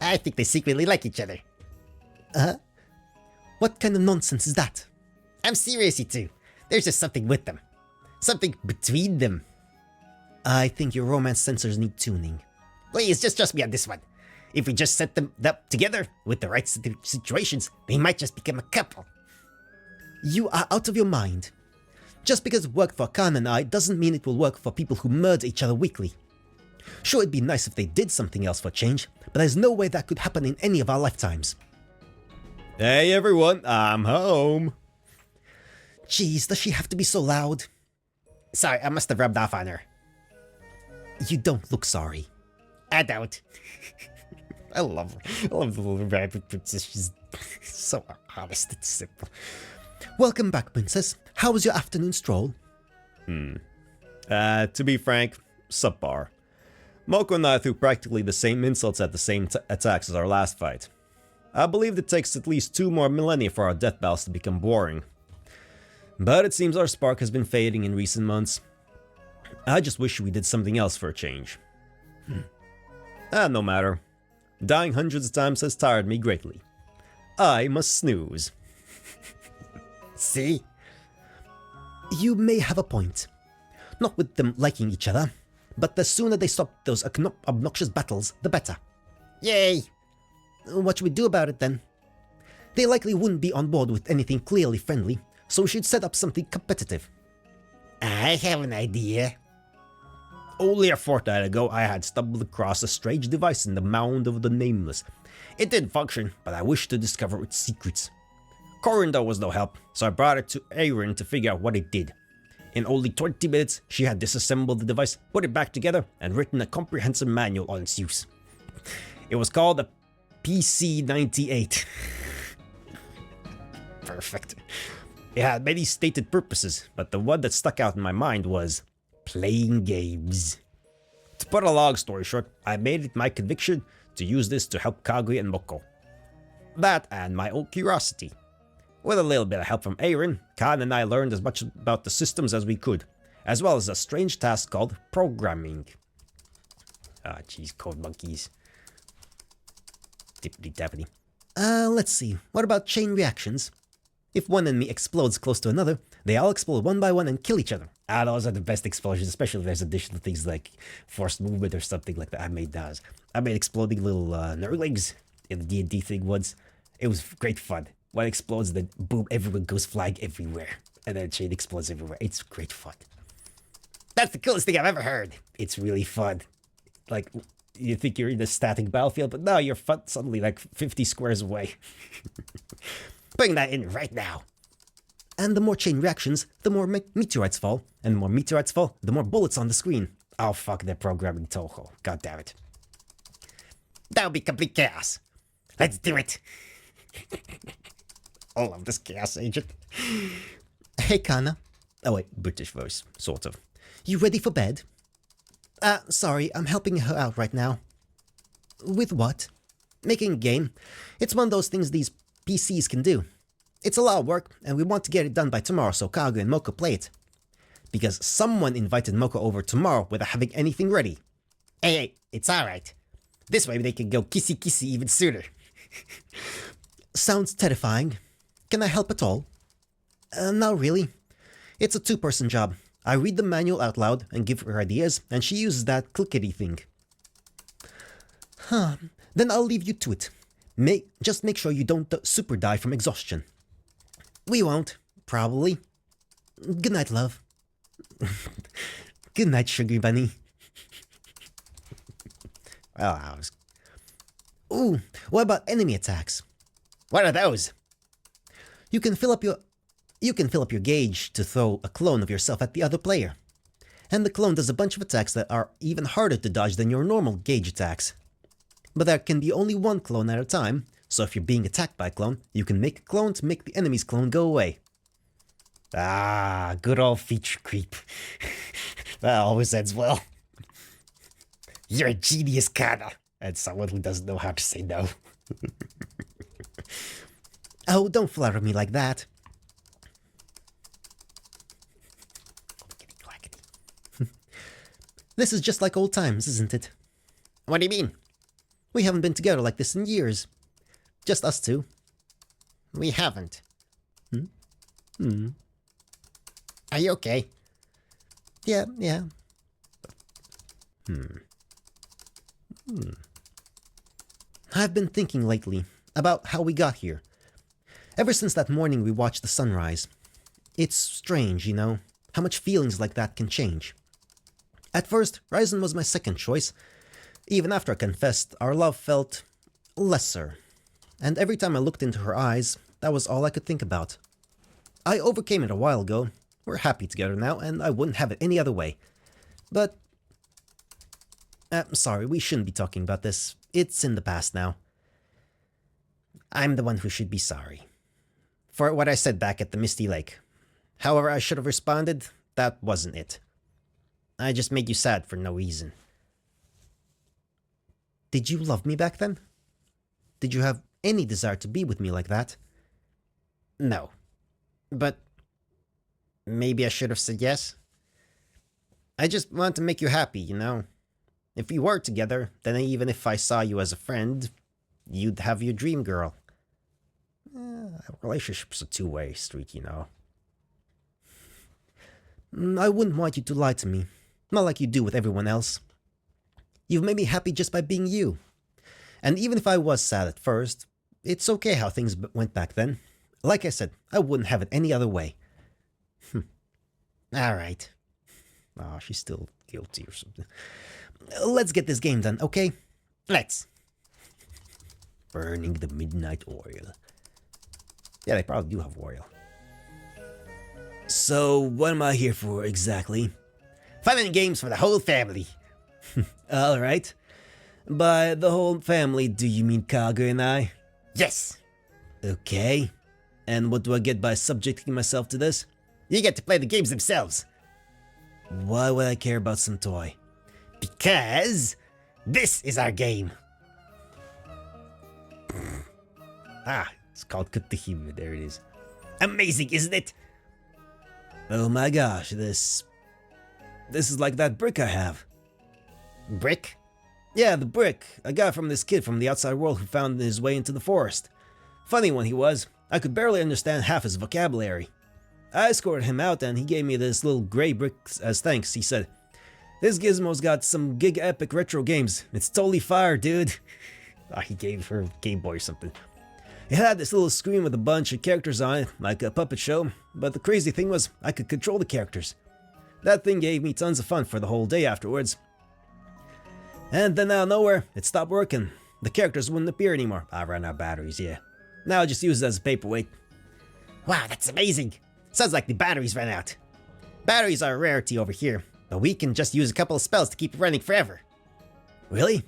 I think they secretly like each other. What kind of nonsense is that? I'm serious, you two. There's just something with them. Something between them. I think your romance sensors need tuning. Please, just trust me on this one. If we just set them up together with the right situations, they might just become a couple. You are out of your mind. Just because it worked for Khan and I doesn't mean it will work for people who murder each other weekly. Sure, it'd be nice if they did something else for change, but there's no way that could happen in any of our lifetimes. Hey everyone, I'm home. Jeez, does she have to be so loud? Sorry, I must have rubbed off on her. You don't look sorry. I don't. I love her. I love the little rabbit princess. She's so honest and simple. Welcome back, princess. How was your afternoon stroll? To be frank, subpar. Moko and I threw practically the same insults at the same attacks as our last fight. I believe it takes at least 2 more millennia for our death battles to become boring. But it seems our spark has been fading in recent months. I just wish we did something else for a change. No matter. Dying hundreds of times has tired me greatly. I must snooze. See? You may have a point. Not with them liking each other, but the sooner they stop those obnoxious battles, the better. Yay! What should we do about it then? They likely wouldn't be on board with anything clearly friendly, so we should set up something competitive. I have an idea. Only a fortnight ago, I had stumbled across a strange device in the Mound of the Nameless. It didn't function, but I wished to discover its secrets. Corinda was no help, so I brought it to Erin to figure out what it did. In only 20 minutes, she had disassembled the device, put it back together, and written a comprehensive manual on its use. It was called the PC-98. Perfect. It had many stated purposes, but the one that stuck out in my mind was playing games. To put a long story short, I made it my conviction to use this to help Kaguya and Moko. That and my own curiosity. With a little bit of help from Erin, Khan and I learned as much about the systems as we could, as well as a strange task called programming. Ah, jeez, code monkeys. Tippity tappity. Let's see. What about chain reactions? If one enemy explodes close to another, they all explode one by one and kill each other. Those are the best explosions, especially if there's additional things like forced movement or something like that. I made those. I made exploding little nerdlings in the D&D thing once. It was great fun. One explodes, then boom, everyone goes flying everywhere. And then chain explodes everywhere. It's great fun. That's the coolest thing I've ever heard. It's really fun. Like, you think you're in a static battlefield, but no, you're suddenly like 50 squares away. Putting that in right now. And the more chain reactions, the more meteorites fall. And the more meteorites fall, the more bullets on the screen. Oh fuck, they're programming Touhou. God damn it. That would be complete chaos. Let's do it. I love this chaos agent. Hey, Kana. Oh wait, British voice, sort of. You ready for bed? Sorry, I'm helping her out right now. With what? Making a game. It's one of those things these PCs can do. It's a lot of work, and we want to get it done by tomorrow so Kagu and Moko play it. Because someone invited Moko over tomorrow without having anything ready. Hey, it's alright. This way they can go kissy-kissy even sooner. Sounds terrifying. Can I help at all? Not really. It's a 2-person job. I read the manual out loud and give her ideas, and she uses that clickety thing. Then I'll leave you to it. Just make sure you don't super die from exhaustion. We won't, probably. Good night, love. Good night, sugar bunny. Well, Ooh, what about enemy attacks? What are those? You can fill up your gauge to throw a clone of yourself at the other player. And the clone does a bunch of attacks that are even harder to dodge than your normal gauge attacks. But there can be only one clone at a time, so if you're being attacked by a clone, you can make a clone to make the enemy's clone go away. Ah, good old feature creep. That always ends well. You're a genius, Kana. And someone who doesn't know how to say no. Oh, don't flatter me like that. This is just like old times, isn't it? What do you mean? We haven't been together like this in years. Just us two. We haven't. Hmm. Are you okay? Yeah. I've been thinking lately about how we got here. Ever since that morning we watched the sunrise. It's strange, how much feelings like that can change. At first, Ryzen was my second choice. Even after I confessed, our love felt lesser. And every time I looked into her eyes, that was all I could think about. I overcame it a while ago. We're happy together now, and I wouldn't have it any other way. But... sorry, we shouldn't be talking about this. It's in the past now. I'm the one who should be sorry. For what I said back at the Misty Lake. However I should have responded, that wasn't it. I just made you sad for no reason. Did you love me back then? Did you have any desire to be with me like that? No. But maybe I should have said yes. I just want to make you happy, If we were together, then even if I saw you as a friend, you'd have your dream girl. A relationship's a two-way street, I wouldn't want you to lie to me, not like you do with everyone else. You've made me happy just by being you. And even if I was sad at first, it's okay how things went back then. Like I said, I wouldn't have it any other way. Alright. Oh, she's still guilty or something. Let's get this game done, okay? Let's. Burning the midnight oil. Yeah, they probably do have oil. So, what am I here for exactly? Fun and games for the whole family. Alright. By the whole family, do you mean Kaga and I? Yes. Okay. And what do I get by subjecting myself to this? You get to play the games themselves. Why would I care about some toy? Because this is our game. It's called Kutahime. There it is. Amazing, isn't it? Oh my gosh, this is like that brick I have. Brick? Yeah, the brick I got from this kid from the outside world who found his way into the forest. Funny one he was. I could barely understand half his vocabulary. I escorted him out and he gave me this little gray brick as thanks. He said, "This gizmo's got some gig epic retro games. It's totally fire, dude." He gave her Game Boy or something. It had this little screen with a bunch of characters on it, like a puppet show, but the crazy thing was, I could control the characters. That thing gave me tons of fun for the whole day afterwards. And then out of nowhere, it stopped working. The characters wouldn't appear anymore. I ran out of batteries, yeah. Now I just use it as a paperweight. Wow, that's amazing. Sounds like the batteries ran out. Batteries are a rarity over here, but we can just use a couple of spells to keep it running forever. Really?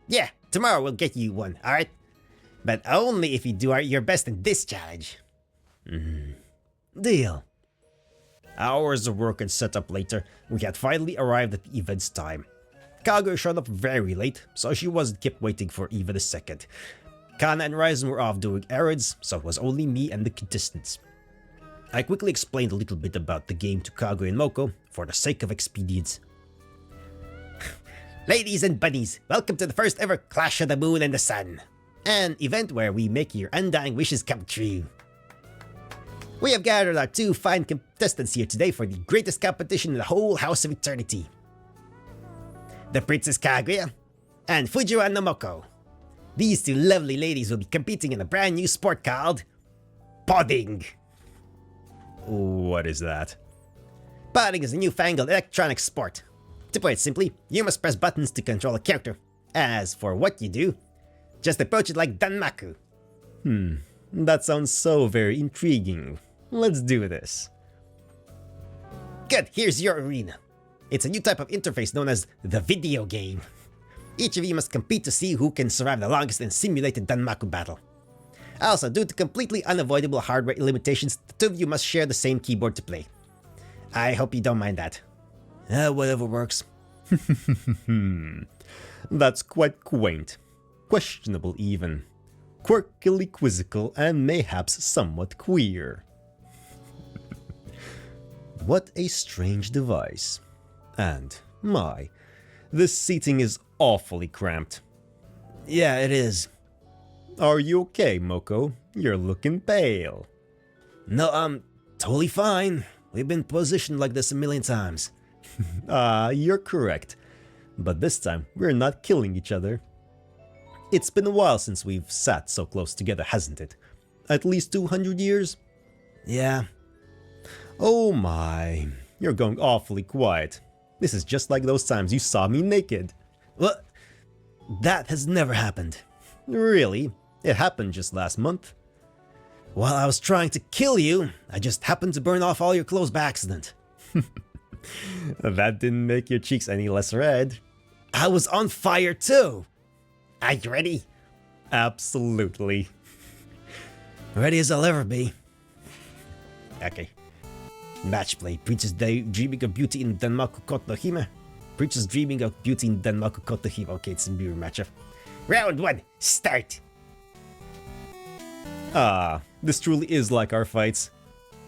Yeah, tomorrow we'll get you one, alright? But only if you do your best in this challenge. Deal. Hours of work and setup later, we had finally arrived at the event's time. Kago showed up very late, so she wasn't kept waiting for even a second. Kana and Ryzen were off doing errands, so it was only me and the contestants. I quickly explained a little bit about the game to Kago and Moko for the sake of expedience. Ladies and bunnies, welcome to the first ever Clash of the Moon and the Sun, an event where we make your undying wishes come true. We have gathered our two fine contestants here today for the greatest competition in the whole House of Eternity. The Princess Kaguya and Fujiwara no Moko. These two lovely ladies will be competing in a brand new sport called Podding. What is that? Podding is a newfangled electronic sport. To put it simply, you must press buttons to control a character. As for what you do, just approach it like Danmaku. That sounds so very intriguing. Let's do this. Good, here's your arena. It's a new type of interface known as the video game. Each of you must compete to see who can survive the longest in simulated Danmaku battle. Also, due to completely unavoidable hardware limitations, the two of you must share the same keyboard to play. I hope you don't mind that. Whatever works. That's quite quaint. Questionable even. Quirkily quizzical and mayhaps somewhat queer. What a strange device. And, my, this seating is awfully cramped. Yeah, it is. Are you okay, Moko? You're looking pale. No, I'm totally fine. We've been positioned like this a million times. You're correct. But this time, we're not killing each other. It's been a while since we've sat so close together, hasn't it? At least 200 years? Yeah. Oh my, you're going awfully quiet. This is just like those times you saw me naked. What? That has never happened. Really? It happened just last month. While I was trying to kill you, I just happened to burn off all your clothes by accident. That didn't make your cheeks any less red. I was on fire too. Are you ready? Absolutely. Ready as I'll ever be. Okay. Match play. Princess dreaming of beauty in Denmark Kotohime. Princess dreaming of beauty in Denmark Kotohime. Okay, it's a mirror matchup. Round 1, start. This truly is like our fights.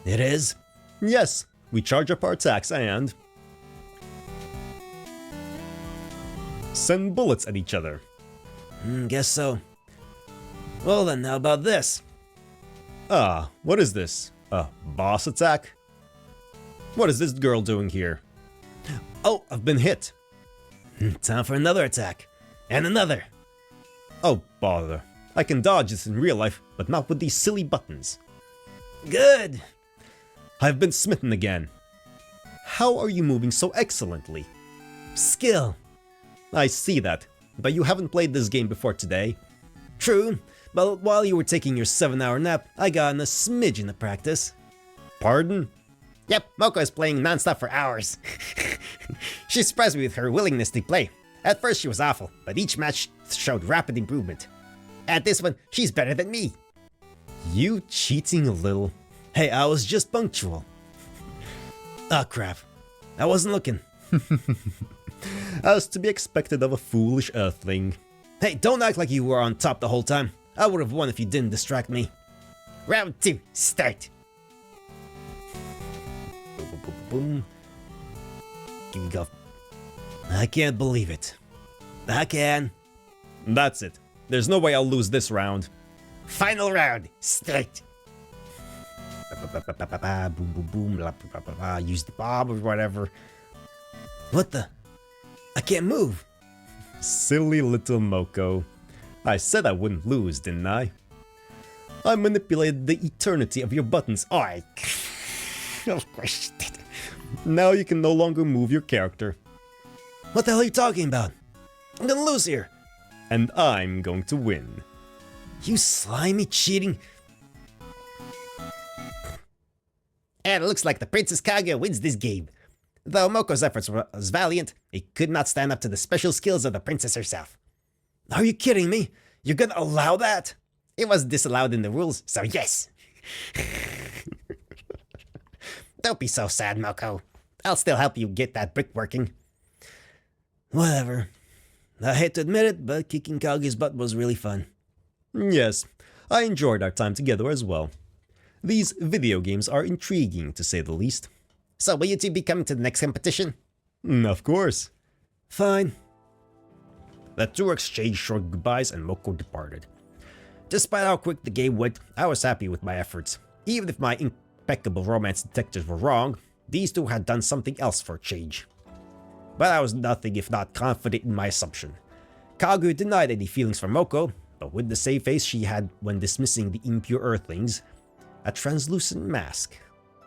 It is? Yes, we charge up our attacks and send bullets at each other. Guess so. Well then, how about this? What is this? A boss attack? What is this girl doing here? Oh, I've been hit. Time for another attack. And another. Oh, bother. I can dodge this in real life, but not with these silly buttons. Good. I've been smitten again. How are you moving so excellently? Skill. I see that, but you haven't played this game before today. True, but while you were taking your 7-hour nap, I got in a smidgen of practice. Pardon? Yep, Moko is playing non-stop for hours. She surprised me with her willingness to play. At first she was awful, but each match showed rapid improvement. At this one, she's better than me. You cheating a little. Hey, I was just punctual. Ah, crap. I wasn't looking. As to be expected of a foolish earthling. Hey, don't act like you were on top the whole time. I would have won if you didn't distract me. Round 2, start. Boom, boom, boom, boom. Give me go. I can't believe it. I can. That's it. There's no way I'll lose this round. Final round, start. Boom, boom, boom. Blah, blah, blah, blah. Use the bomb or whatever. What the? I can't move. Silly little Moko. I said I wouldn't lose, didn't I? I manipulated the eternity of your buttons. Of course you did. Now you can no longer move your character. What the hell are you talking about? I'm gonna lose here. And I'm going to win. You slimy, cheating. And it looks like the Princess Kaguya wins this game. Though Moko's efforts were as valiant, he could not stand up to the special skills of the princess herself. Are you kidding me? You're gonna allow that? It was disallowed in the rules, so yes. Don't be so sad, Moko. I'll still help you get that brick working. Whatever. I hate to admit it, but kicking Kaguya's butt was really fun. Yes, I enjoyed our time together as well. These video games are intriguing, to say the least. So will you two be coming to the next competition? Of course. Fine. The two exchanged short goodbyes and Moko departed. Despite how quick the game went, I was happy with my efforts. Even if my impeccable romance detectors were wrong, these two had done something else for a change. But I was nothing if not confident in my assumption. Kaguya denied any feelings for Moko, but with the same face she had when dismissing the impure earthlings, a translucent mask.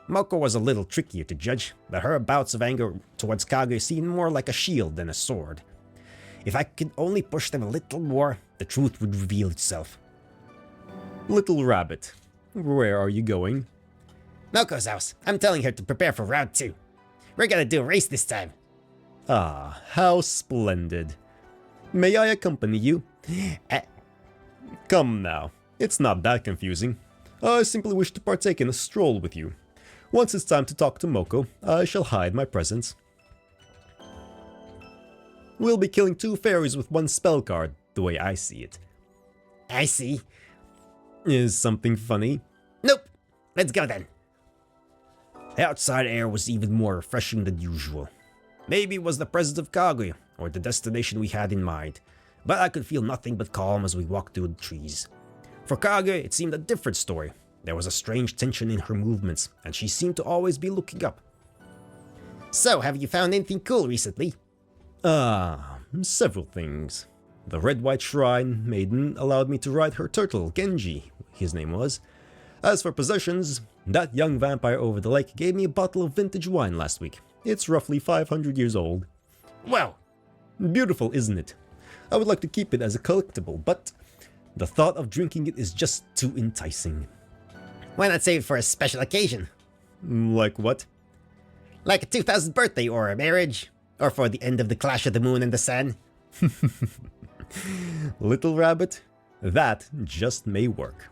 Moko was a little trickier to judge, but her bouts of anger towards Kaguya seemed more like a shield than a sword. If I could only push them a little more, the truth would reveal itself. Little rabbit, where are you going? Moko's house. I'm telling her to prepare for round 2. We're gonna do a race this time. Ah, how splendid. May I accompany you? Come now, it's not that confusing. I simply wish to partake in a stroll with you. Once it's time to talk to Moko, I shall hide my presence. We'll be killing 2 fairies with 1 spell card, the way I see it. I see. Is something funny? Nope. Let's go then. The outside air was even more refreshing than usual. Maybe it was the presence of Kaguya, or the destination we had in mind, but I could feel nothing but calm as we walked through the trees. For Kage, it seemed a different story. There was a strange tension in her movements, and she seemed to always be looking up. So, have you found anything cool recently? Several things. The Red-White Shrine Maiden allowed me to ride her turtle, Genji, his name was. As for possessions, that young vampire over the lake gave me a bottle of vintage wine last week. It's roughly 500 years old. Wow. Beautiful, isn't it? I would like to keep it as a collectible, but the thought of drinking it is just too enticing. Why not save it for a special occasion? Like what? Like a 2000th birthday or a marriage? Or for the end of the Clash of the Moon and the Sun? Little rabbit, that just may work.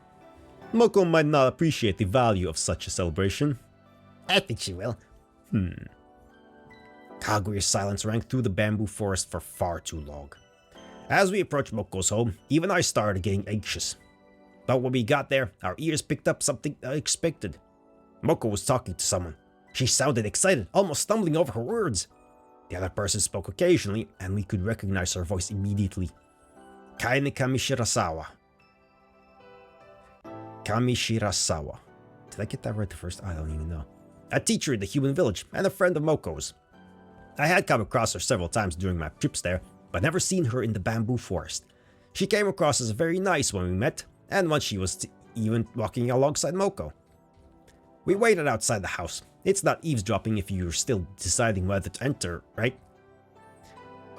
Moko might not appreciate the value of such a celebration. I think she will. Kaguya's silence rang through the bamboo forest for far too long. As we approached Moko's home, even I started getting anxious. But when we got there, our ears picked up something unexpected. Moko was talking to someone. She sounded excited, almost stumbling over her words. The other person spoke occasionally, and we could recognize her voice immediately. Kaine Kamishirasawa. Kamishirasawa. Did I get that right the first? I don't even know. A teacher in the human village, and a friend of Moko's. I had come across her several times during my trips there, but never seen her in the bamboo forest. She came across as very nice when we met, and once she was even walking alongside Moko. We waited outside the house. It's not eavesdropping if you're still deciding whether to enter, right?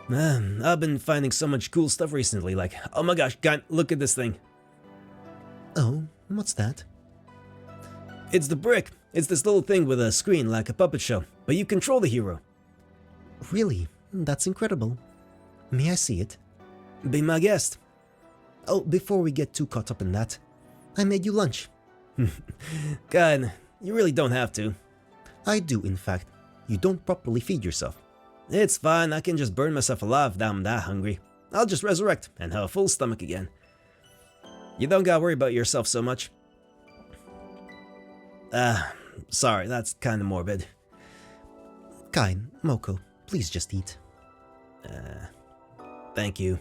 Man, I've been finding so much cool stuff recently, like, oh my gosh, God, look at this thing. Oh, what's that? It's the brick. It's this little thing with a screen like a puppet show, but you control the hero. Really? That's incredible. May I see it? Be my guest. Oh, before we get too caught up in that, I made you lunch. God, you really don't have to. I do, in fact. You don't properly feed yourself. It's fine, I can just burn myself alive if I'm that hungry. I'll just resurrect and have a full stomach again. You don't gotta worry about yourself so much. Sorry, that's kinda morbid. Kain, Moko, please just eat. Thank you.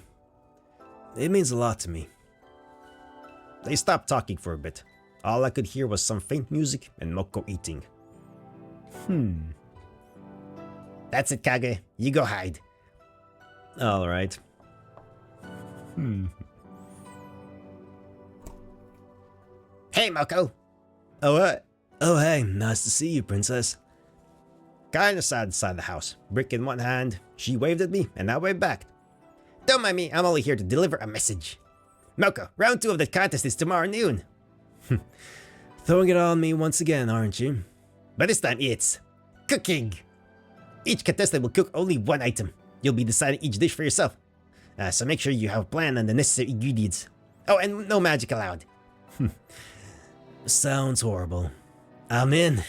It means a lot to me. They stopped talking for a bit. All I could hear was some faint music and Moko eating. That's it, Kage. You go hide. Alright. Hey, Moko. Oh hey, nice to see you, princess. Kinda sat inside the house, brick in one hand. She waved at me, and I waved back. Don't mind me, I'm only here to deliver a message. Moko, round 2 of the contest is tomorrow noon. Throwing it on me once again, aren't you? But this time it's cooking. Each contestant will cook only one item. You'll be deciding each dish for yourself. So make sure you have a plan and the necessary ingredients. Oh, and no magic allowed. Sounds horrible. I'm in.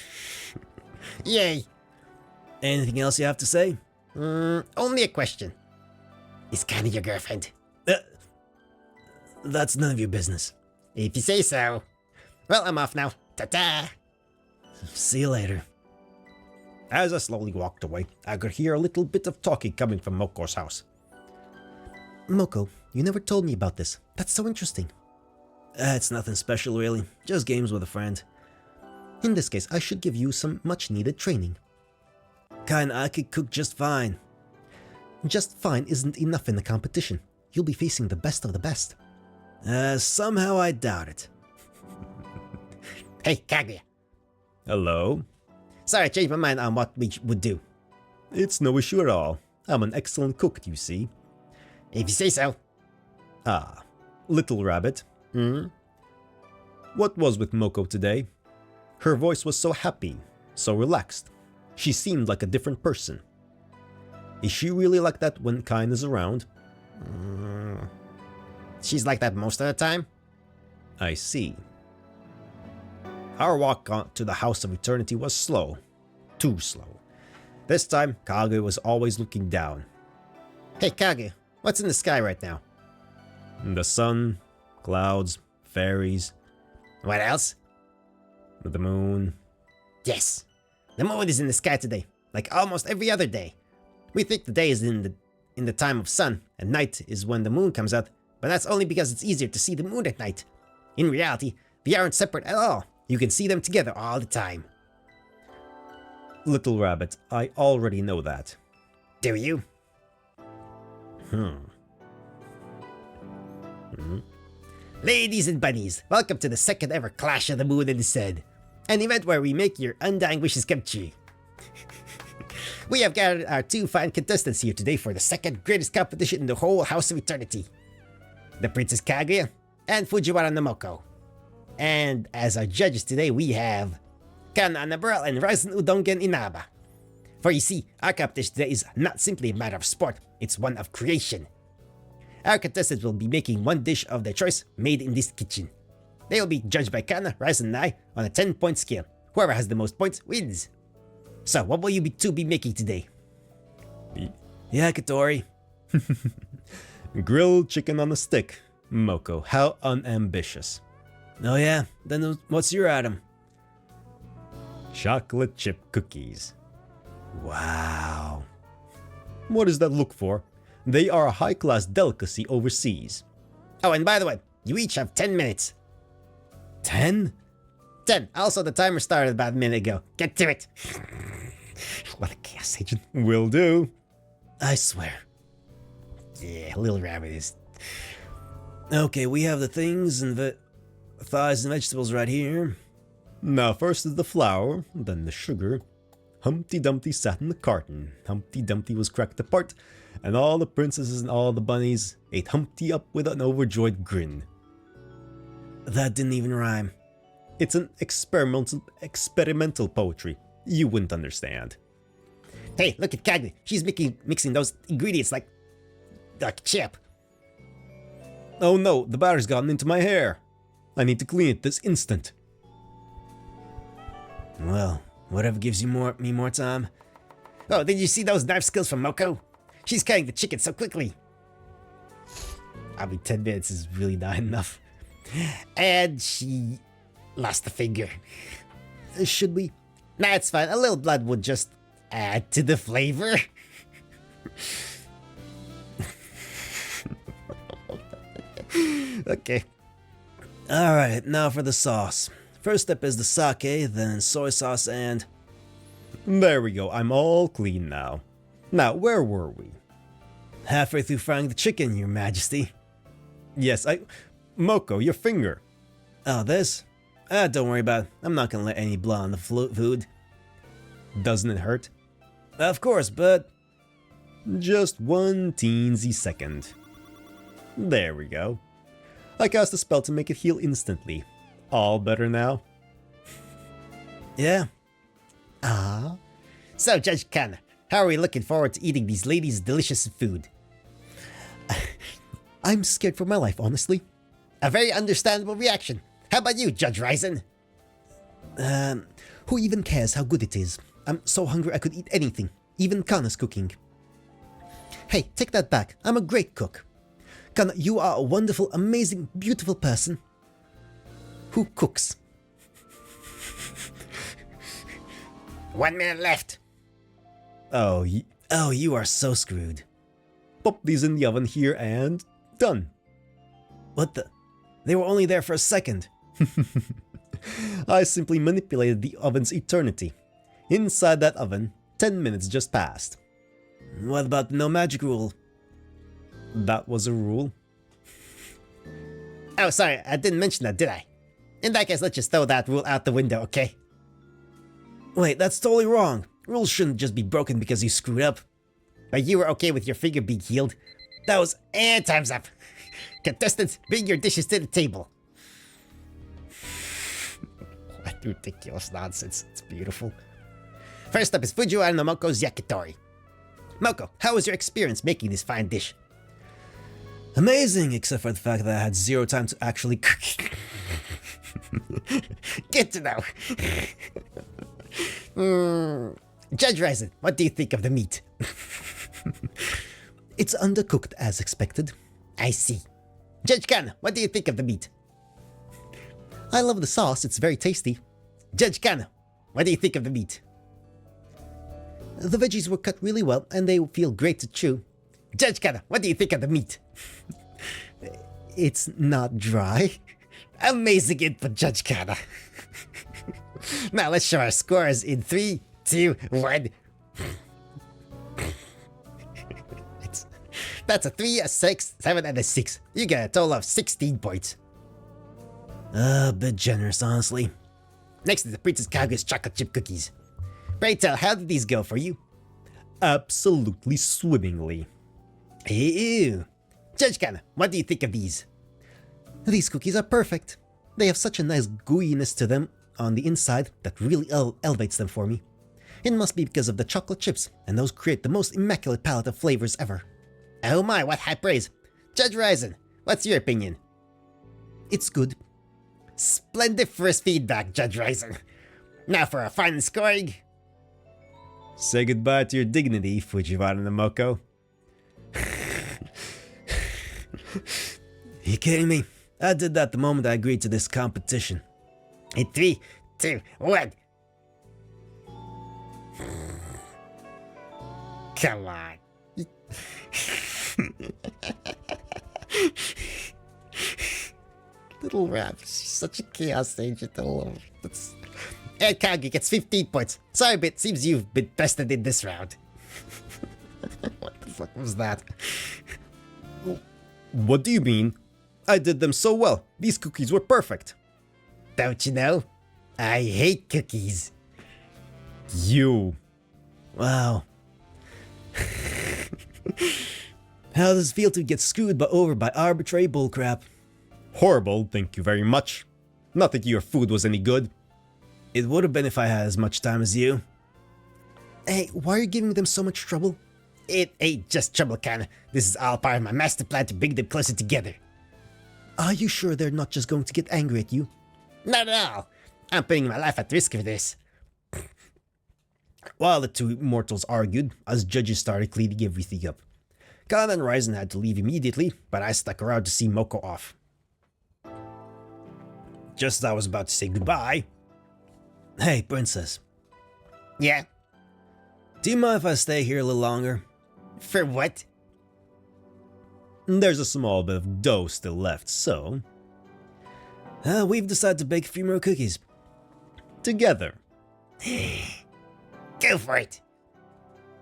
Yay. Anything else you have to say? Only a question. Is Candy your girlfriend? That's none of your business. If you say so. Well, I'm off now. Ta-ta! See you later. As I slowly walked away, I could hear a little bit of talking coming from Moko's house. Moko, you never told me about this. That's so interesting. It's nothing special really, just games with a friend. In this case, I should give you some much-needed training. Kinda, I could cook just fine. Just fine isn't enough in the competition. You'll be facing the best of the best. Somehow I doubt it. Hey, Kaguya. Hello? Sorry, I changed my mind on what we would do. It's no issue at all. I'm an excellent cook, you see. If you say so. Ah, little rabbit. What was with Moko today? Her voice was so happy, so relaxed. She seemed like a different person. Is she really like that when Kain is around? She's like that most of the time. I see. Our walk to the House of Eternity was slow. Too slow. This time, Kage was always looking down. Hey, Kage, what's in the sky right now? The sun, clouds, fairies. What else? The moon. Yes. The moon is in the sky today, like almost every other day. We think the day is in the time of sun, and night is when the moon comes out, but that's only because it's easier to see the moon at night. In reality, they aren't separate at all. You can see them together all the time. Little Rabbit, I already know that. Do you? Ladies and bunnies, welcome to the second ever Clash of the Moon and the Sun, an event where we make your undying wishes come true. We have gathered our two fine contestants here today for the second greatest competition in the whole House of Eternity. The Princess Kaguya and Fujiwara Namoko. And as our judges today we have Kana Anabral and Ryzen Udongen Inaba. For you see, our competition today is not simply a matter of sport, it's one of creation. Our contestants will be making one dish of their choice made in this kitchen. They will be judged by Kana, Ryzen and I on a 10-point scale. Whoever has the most points wins. So, what will you two be making today? Yakitori. Grilled chicken on a stick. Moko, how unambitious. Oh yeah? Then what's your item? Chocolate chip cookies. Wow. What does that look for? They are a high-class delicacy overseas. Oh, and by the way, you each have 10 minutes. 10? 10. Also, the timer started about a minute ago. Get to it. What a chaos agent. Will do. I swear. Yeah, Little Rabbit is... Okay, we have the things and the thighs and vegetables right here. Now first is the flour, then the sugar. Humpty Dumpty sat in the carton. Humpty Dumpty was cracked apart, and all the princesses and all the bunnies ate Humpty up with an overjoyed grin. That didn't even rhyme. It's an experimental poetry. You wouldn't understand. Hey, look at Kaguya. She's mixing those ingredients like chip. Oh no, the batter's gotten into my hair. I need to clean it this instant. Well, whatever gives you me more time. Oh, did you see those knife skills from Moko? She's cutting the chicken so quickly. I mean, 10 minutes is really not enough. And she lost a finger. Should we? Nah, it's fine. A little blood would just add to the flavor. Okay. Alright, now for the sauce. First step is the sake, then soy sauce and... There we go, I'm all clean now. Now, where were we? Halfway through frying the chicken, your majesty. Yes, Moko, your finger. Oh, this? Don't worry about it. I'm not gonna let any blood on the food. Doesn't it hurt? Of course, but... Just one teensy second. There we go. I cast a spell to make it heal instantly. All better now? Yeah. Ah. So, Judge Kana, how are we looking forward to eating these ladies' delicious food? I'm scared for my life, honestly. A very understandable reaction. How about you, Judge Ryzen? Who even cares how good it is? I'm so hungry I could eat anything, even Kana's cooking. Hey, take that back. I'm a great cook. Kana, you are a wonderful, amazing, beautiful person who cooks. 1 minute left. Oh, you are so screwed. Pop these in the oven here and done. What the? They were only there for a second. I simply manipulated the oven's eternity. Inside that oven, 10 minutes just passed. What about the no magic rule? That was a rule. Oh, sorry, I didn't mention that, did I? In that case, let's just throw that rule out the window, okay? Wait, that's totally wrong. Rules shouldn't just be broken because you screwed up. But you were okay with your finger being healed. That was... And time's up. Contestants, bring your dishes to the table. What ridiculous nonsense. It's beautiful. First up is Fujiwara no Moko's yakitori. Moko, how was your experience making this fine dish? Amazing, except for the fact that I had zero time to actually cook. Good to know. Judge Ryzen, what do you think of the meat? It's undercooked as expected. I see. Judge Kana, what do you think of the meat? I love the sauce, it's very tasty. Judge Kana, what do you think of the meat? The veggies were cut really well and they feel great to chew. Judge Kana, what do you think of the meat? It's not dry. Amazing input, Judge Kana. Now let's show our scores in 3, 2, 1. That's a 3, a 6, 7, and a 6. You get a total of 16 points. A bit generous, honestly. Next is the Princess Kaguya's chocolate chip cookies. Pray tell, how did these go for you? Absolutely swimmingly. Ew. Judge Kana, what do you think of these? These cookies are perfect. They have such a nice gooeyiness to them on the inside that really elevates them for me. It must be because of the chocolate chips, and those create the most immaculate palette of flavors ever. Oh my, what high praise. Judge Ryzen, what's your opinion? It's good. Splendid first feedback, Judge Ryzen. Now for our final scoring. Say goodbye to your dignity, Fujiwara Namoko. You kidding me? I did that the moment I agreed to this competition. In 3, 2, 1. Come on. Little Rap, she's such a chaos agent. Ed Kagi gets 15 points. Sorry, but seems you've been bested in this round. What the fuck was that? What do you mean? I did them so well. These cookies were perfect. Don't you know? I hate cookies. You. Wow. How does it feel to get screwed over by arbitrary bullcrap? Horrible, thank you very much. Not that your food was any good. It would have been if I had as much time as you. Hey, why are you giving them so much trouble? It ain't just trouble, kinda. This is all part of my master plan to bring them closer together. Are you sure they're not just going to get angry at you? Not at all. I'm putting my life at risk for this. While the two mortals argued, us judges started cleaning everything up. Kana and Ryzen had to leave immediately, but I stuck around to see Moko off. Just as I was about to say goodbye. Hey, Princess. Yeah? Do you mind if I stay here a little longer? For what? There's a small bit of dough still left, so... we've decided to bake a few more cookies. Together. Go for it.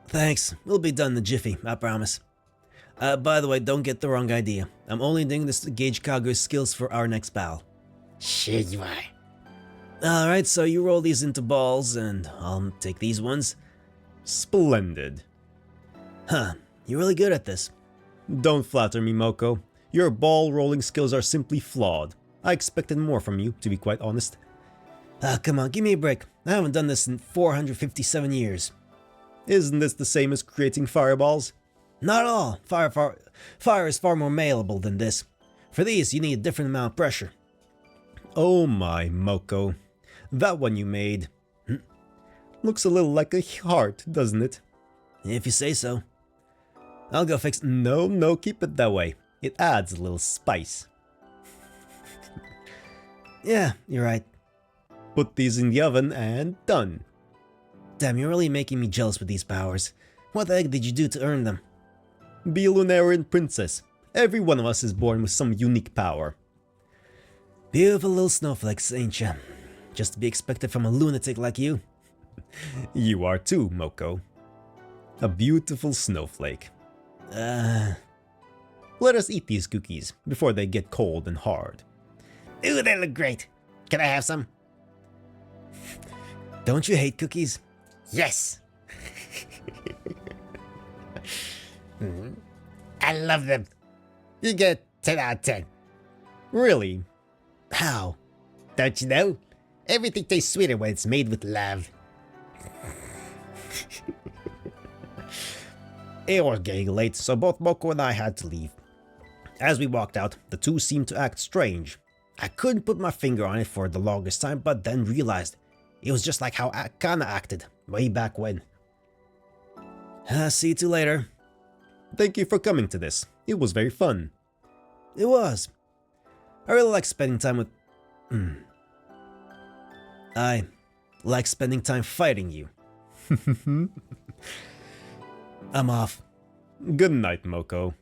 Thanks. We'll be done in a jiffy, I promise. By the way, don't get the wrong idea. I'm only doing this to gauge Kaguya's skills for our next battle. Sure you are. Alright, so you roll these into balls, and I'll take these ones. Splendid. Huh, you're really good at this. Don't flatter me, Moko. Your ball rolling skills are simply flawed. I expected more from you, to be quite honest. Come on, give me a break. I haven't done this in 457 years. Isn't this the same as creating fireballs? Not at all. Fire is far more malleable than this. For these, you need a different amount of pressure. Oh my, Moko. That one you made. Looks a little like a heart, doesn't it? If you say so. I'll go fix... No, keep it that way. It adds a little spice. Yeah, you're right. Put these in the oven and done. Damn, you're really making me jealous with these powers. What the heck did you do to earn them? Be a Lunarian princess. Every one of us is born with some unique power. Beautiful little snowflakes, ain't ya? Just to be expected from a lunatic like you. You are too, Moko. A beautiful snowflake. Let us eat these cookies before they get cold and hard. Ooh, they look great. Can I have some? Don't you hate cookies? Yes. I love them. You get 10 out of 10. Really? How? Don't you know? Everything tastes sweeter when it's made with love. It was getting late, so both Moko and I had to leave. As we walked out, the two seemed to act strange. I couldn't put my finger on it for the longest time, but then realized it was just like how Kana acted way back when. See you two later. Thank you for coming to this. It was very fun. It was. I really like spending time with... I like spending time fighting you. I'm off. Good night, Moko.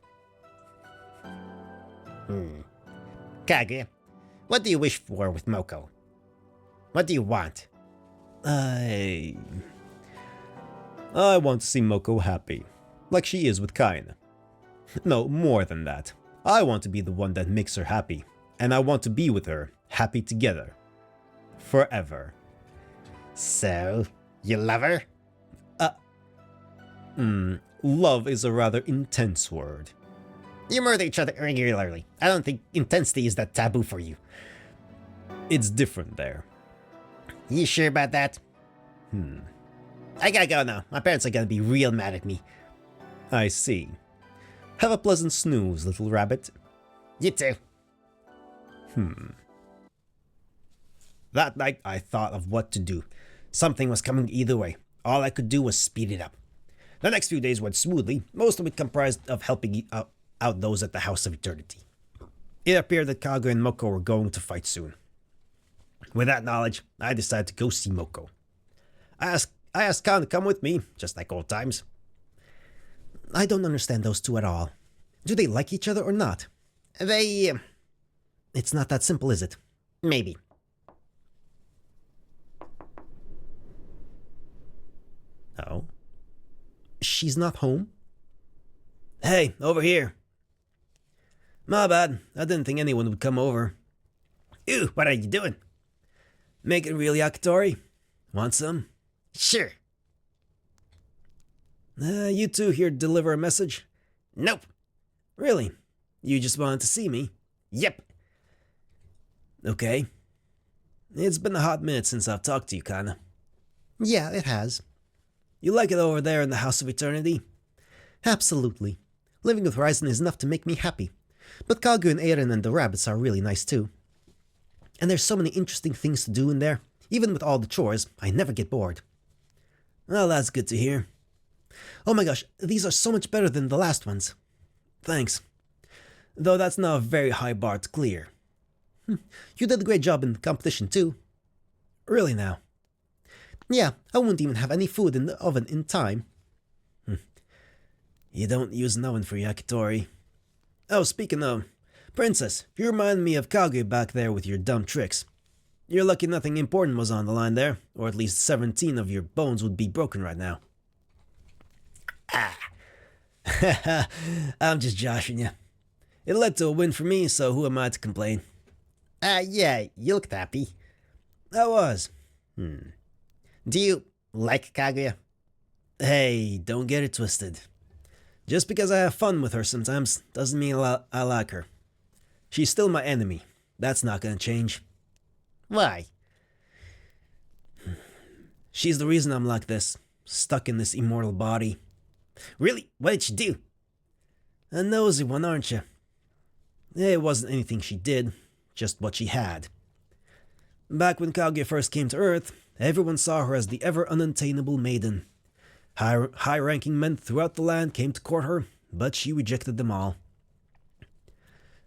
Kaguya, What do you wish for with Moko? What do you want? I want to see Moko happy, like she is with Kain. No, more than that. I want to be the one that makes her happy, and I want to be with her, happy together. Forever. So, you love her? Love is a rather intense word. You murder each other regularly. I don't think intensity is that taboo for you. It's different there. You sure about that? I gotta go now. My parents are gonna be real mad at me. I see. Have a pleasant snooze, little rabbit. You too. That night I thought of what to do. Something was coming either way. All I could do was speed it up. The next few days went smoothly, most of it comprised of helping out those at the House of Eternity. It appeared that Kaguya and Moko were going to fight soon. With that knowledge, I decided to go see Moko. I asked Khan to come with me, just like old times. I don't understand those two at all. Do they like each other or not? It's not that simple, is it? Maybe. Oh? She's not home? Hey, over here. My bad. I didn't think anyone would come over. Ew, what are you doing? Making real yakitori. Want some? Sure. You two here to deliver a message? Nope. Really? You just wanted to see me? Yep. Okay. It's been a hot minute since I've talked to you, kinda. Yeah, it has. You like it over there in the House of Eternity? Absolutely. Living with Horizon is enough to make me happy. But Kagu and Eren and the rabbits are really nice too. And there's so many interesting things to do in there. Even with all the chores, I never get bored. Well, that's good to hear. Oh my gosh, these are so much better than the last ones. Thanks. Though that's not a very high bar to clear. You did a great job in the competition too. Really now? Yeah, I wouldn't even have any food in the oven in time. You don't use an oven for yakitori. Oh, speaking of, Princess, you remind me of Kaguya back there with your dumb tricks. You're lucky nothing important was on the line there, or at least 17 of your bones would be broken right now. I'm just joshing you. It led to a win for me, so who am I to complain? Yeah, you looked happy. I was. Do you like Kaguya? Hey, don't get it twisted. Just because I have fun with her sometimes doesn't mean I like her. She's still my enemy. That's not gonna change. Why? She's the reason I'm like this, stuck in this immortal body. Really? What did she do? A nosy one, aren't you? It wasn't anything she did, just what she had. Back when Kaguya first came to Earth, everyone saw her as the ever-unattainable maiden. High-ranking men throughout the land came to court her, but she rejected them all.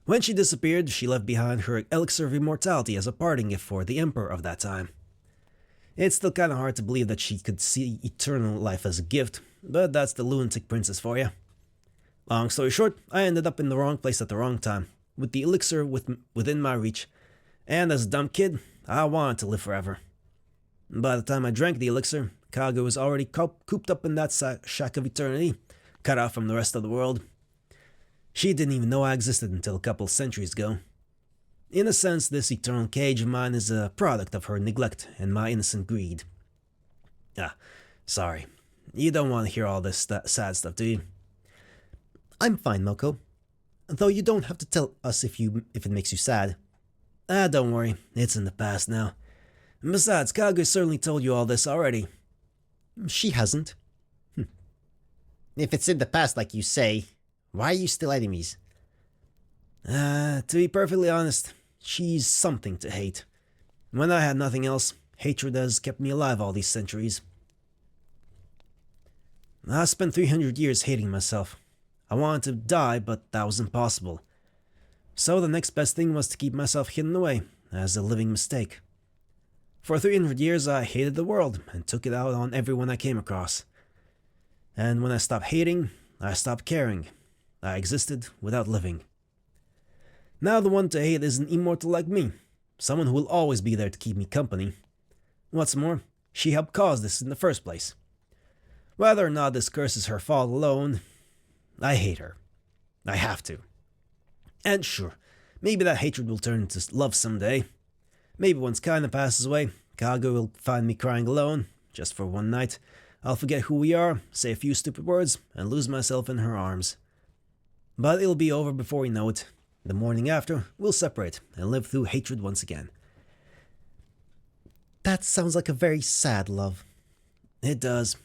When she disappeared, she left behind her elixir of immortality as a parting gift for the Emperor of that time. It's still kinda hard to believe that she could see eternal life as a gift, but that's the lunatic princess for you. Long story short, I ended up in the wrong place at the wrong time, with the elixir within my reach, and as a dumb kid, I wanted to live forever. By the time I drank the elixir, Kaguya was already cooped up in that shack of eternity, cut off from the rest of the world. She didn't even know I existed until a couple centuries ago. In a sense, this eternal cage of mine is a product of her neglect and my innocent greed. Sorry. You don't want to hear all this sad stuff, do you? I'm fine, Moko. Though you don't have to tell us if it makes you sad. Don't worry. It's in the past now. And besides, Kaguya certainly told you all this already. She hasn't. If it's in the past like you say, why are you still enemies? To be perfectly honest, she's something to hate. When I had nothing else, hatred has kept me alive all these centuries. I spent 300 years hating myself. I wanted to die, but that was impossible. So the next best thing was to keep myself hidden away, as a living mistake. For 300 years I hated the world, and took it out on everyone I came across. And when I stopped hating, I stopped caring. I existed without living. Now the one to hate isn't immortal like me, someone who will always be there to keep me company. What's more, she helped cause this in the first place. Whether or not this curse is her fault alone, I hate her. I have to. And sure, maybe that hatred will turn into love someday. Maybe once Kaina passes away, Kaguya will find me crying alone, just for one night. I'll forget who we are, say a few stupid words, and lose myself in her arms. But it'll be over before we know it. The morning after, we'll separate and live through hatred once again. That sounds like a very sad love. It does.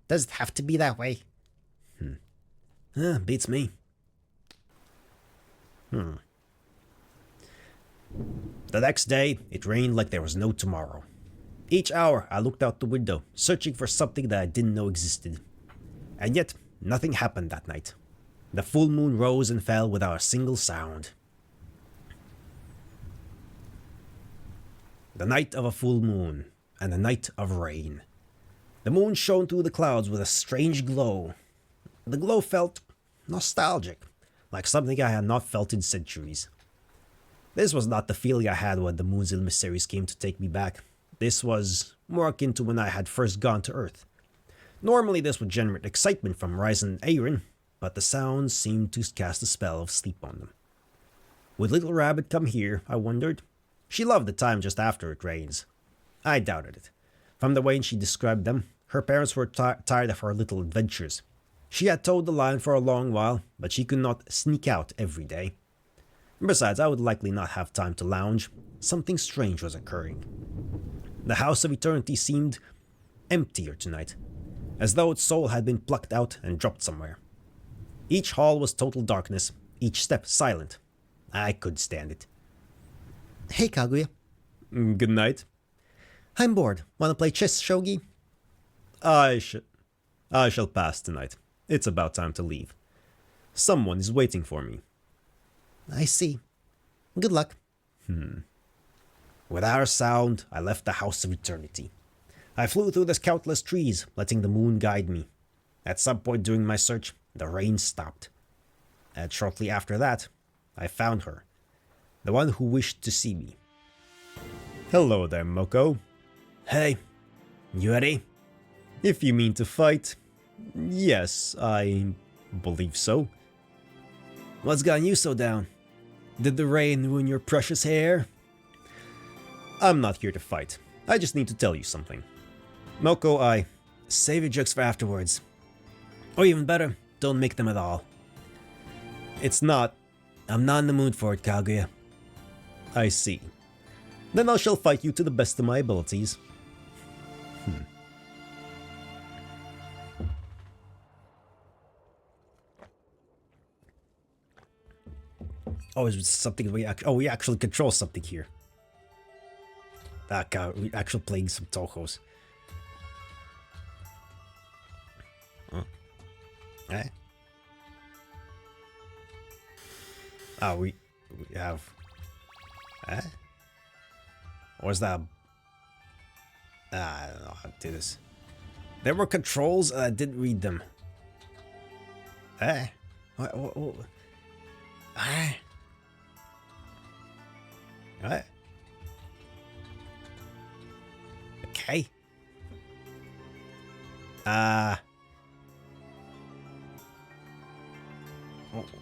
Does it have to be that way? Beats me. The next day, it rained like there was no tomorrow. Each hour, I looked out the window, searching for something that I didn't know existed. And yet, nothing happened that night. The full moon rose and fell without a single sound. The night of a full moon, and the night of rain. The moon shone through the clouds with a strange glow. The glow felt nostalgic, like something I had not felt in centuries. This was not the feeling I had when the moon's emissaries came to take me back. This was more akin to when I had first gone to Earth. Normally this would generate excitement from Ryzen and Aaron, but the sounds seemed to cast a spell of sleep on them. Would Little Rabbit come here, I wondered? She loved the time just after it rains. I doubted it. From the way she described them, her parents were tired of her little adventures. She had towed the line for a long while, but she could not sneak out every day. Besides, I would likely not have time to lounge. Something strange was occurring. The House of Eternity seemed emptier tonight, as though its soul had been plucked out and dropped somewhere. Each hall was total darkness, each step silent. I could stand it. Hey, Kaguya. Good night. I'm bored. Want to play chess, shogi? I shall pass tonight. It's about time to leave. Someone is waiting for me. I see. Good luck. Without a sound, I left the House of Eternity. I flew through the countless trees, letting the moon guide me. At some point during my search, the rain stopped. And shortly after that, I found her. The one who wished to see me. Hello there, Moko. Hey, you ready? If you mean to fight, yes, I believe so. What's gotten you so down? Did the rain ruin your precious hair? I'm not here to fight. I just need to tell you something. Moko, save your jokes for afterwards. Or even better, don't make them at all. I'm not in the mood for it, Kaguya. I see. Then I shall fight you to the best of my abilities. Oh, is something we actually control something here. That guy, we actually playing some Touhous. Eh? Oh, we have. Eh? What's that? I don't know how to do this. There were controls and I didn't read them. Eh? What? Eh? What? Okay.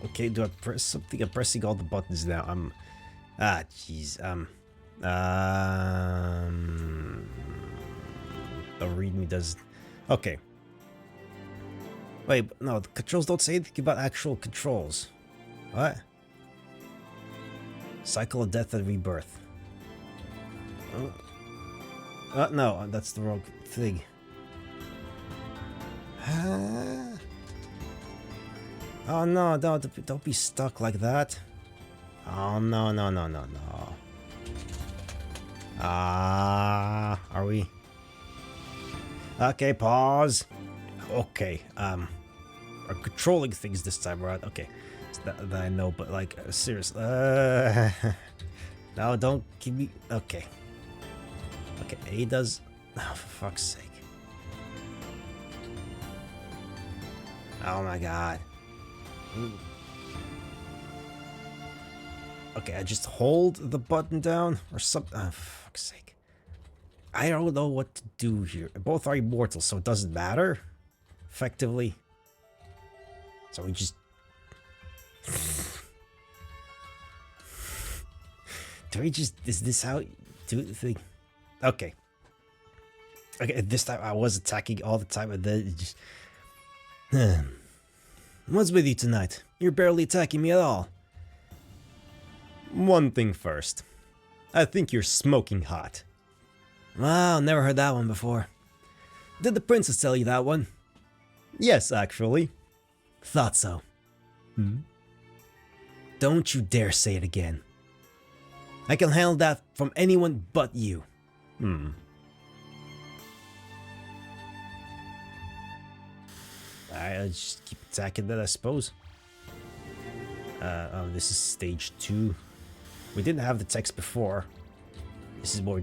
Okay, do I press something? I'm pressing all the buttons now. Jeez. The readme does. Okay. Wait, no, the controls don't say anything about actual controls. What? Cycle of death and rebirth. Oh. No, that's the wrong thing. Oh no, don't be stuck like that. Oh no. Are we? Okay, pause. Okay, we're controlling things this time around. Okay, so that I know, but like, seriously. No, don't give me. Okay. Okay, A does. Oh, for fuck's sake. Oh my god. Okay, I just hold the button down or something. Oh, for fuck's sake. I don't know what to do here. Both are immortal, so it doesn't matter. Effectively. So we just... Do we just... Is this how you do the thing? Okay. Okay, this time I was attacking all the time and then it just... What's with you tonight? You're barely attacking me at all. One thing first. I think you're smoking hot. Wow, never heard that one before. Did the princess tell you that one? Yes, actually. Thought so. Don't you dare say it again. I can handle that from anyone but you. I'll just keep attacking that, I suppose. Oh, this is stage 2. We didn't have the text before. This is more...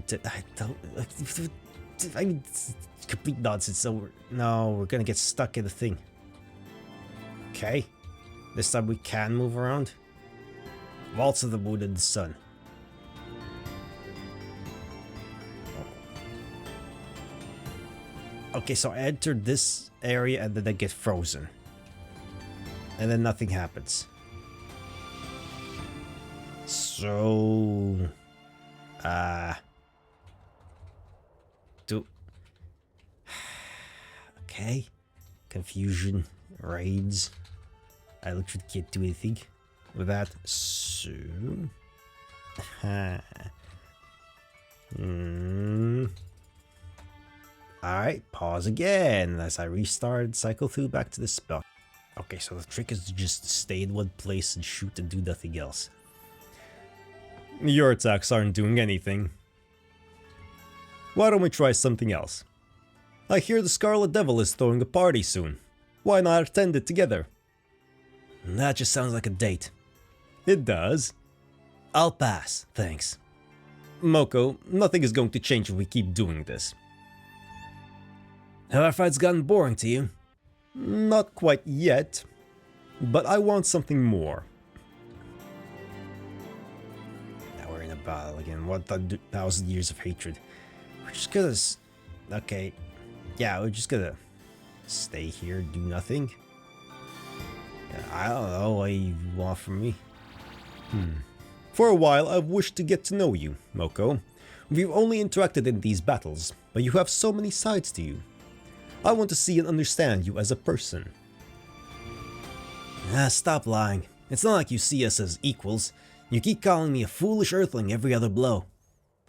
I mean, it's complete nonsense. So we're gonna get stuck in the thing. Okay. This time we can move around. Waltz of the Moon and the Sun. Okay, so I entered this area and then I get frozen. And then nothing happens. So... Okay. Confusion. Raids. I literally can't do anything with that. So... Alright, pause again as I restart, cycle through back to the spot. Okay, so the trick is to just stay in one place and shoot and do nothing else. Your attacks aren't doing anything. Why don't we try something else? I hear the Scarlet Devil is throwing a party soon. Why not attend it together? That just sounds like a date. It does. I'll pass, thanks. Moko, nothing is going to change if we keep doing this. Have our fights gotten boring to you? Not quite yet, but I want something more. Now we're in a battle again. 1,000 years of hatred. We're just gonna... Okay. Yeah, we're just gonna stay here, do nothing. Yeah, I don't know what you want from me. For a while, I've wished to get to know you, Moko. We've only interacted in these battles, but you have so many sides to you. I want to see and understand you as a person. Stop lying. It's not like you see us as equals. You keep calling me a foolish earthling every other blow.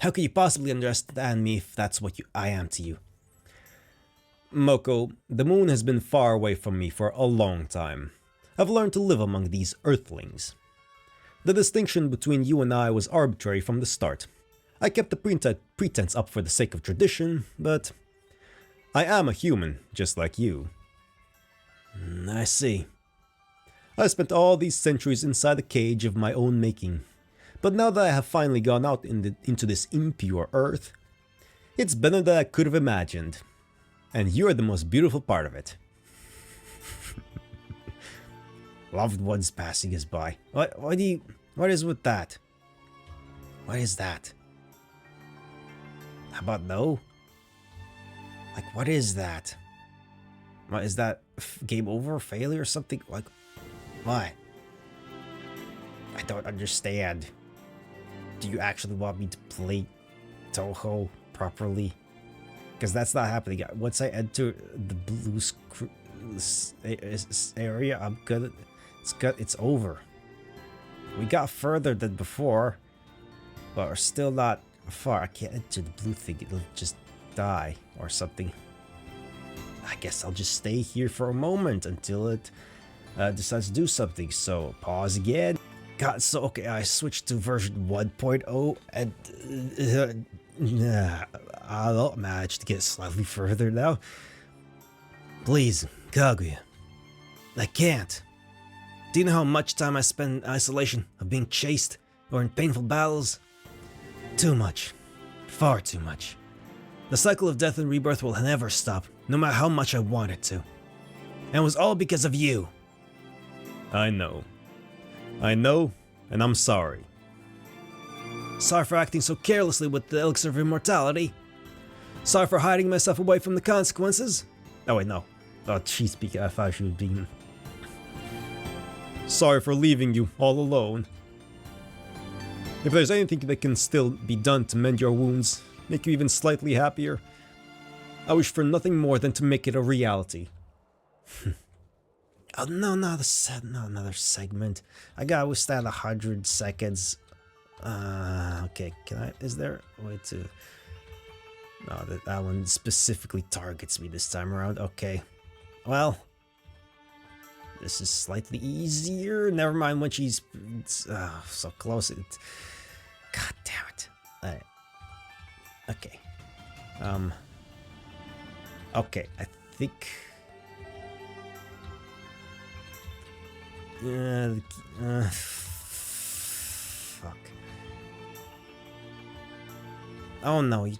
How could you possibly understand me if that's what I am to you? Moko, the moon has been far away from me for a long time. I've learned to live among these earthlings. The distinction between you and I was arbitrary from the start. I kept the pretense up for the sake of tradition, but I am a human, just like you. I see. I spent all these centuries inside a cage of my own making, but now that I have finally gone out into this impure earth, it's better than I could have imagined. And you're the most beautiful part of it. Loved ones passing us by. What is with that? What is that? How about no? Like, what is that? What is that? Game over? Failure or something? Like, why? I don't understand. Do you actually want me to play Touhou properly? Because that's not happening. Once I enter the blue area, I'm gonna... It's over. We got further than before, but we're still not far. I can't enter the blue thing. It'll just die or something. I guess I'll just stay here for a moment until it decides to do something. So pause again. God, so okay, I switched to version 1.0 and I'll manage to get slightly further now. Please, Kaguya. I can't. Do you know how much time I spend in isolation, of being chased, or in painful battles? Too much. Far too much. The cycle of death and rebirth will never stop, no matter how much I want it to. And it was all because of you. I know. I know, and I'm sorry. Sorry for acting so carelessly with the elixir of immortality. Sorry for hiding myself away from the consequences. Oh wait, no. Oh, she's speaking. I thought she was being... Sorry for leaving you all alone. If there's anything that can still be done to mend your wounds, make you even slightly happier, I wish for nothing more than to make it a reality. Oh no, another segment. I gotta withstand 100 seconds. Okay, can I? Is there a way to? No, that one specifically targets me this time around. Okay, well, this is slightly easier. Never mind when she's so close. God damn it. Alright. Okay. Okay, I think... fuck. Oh no, you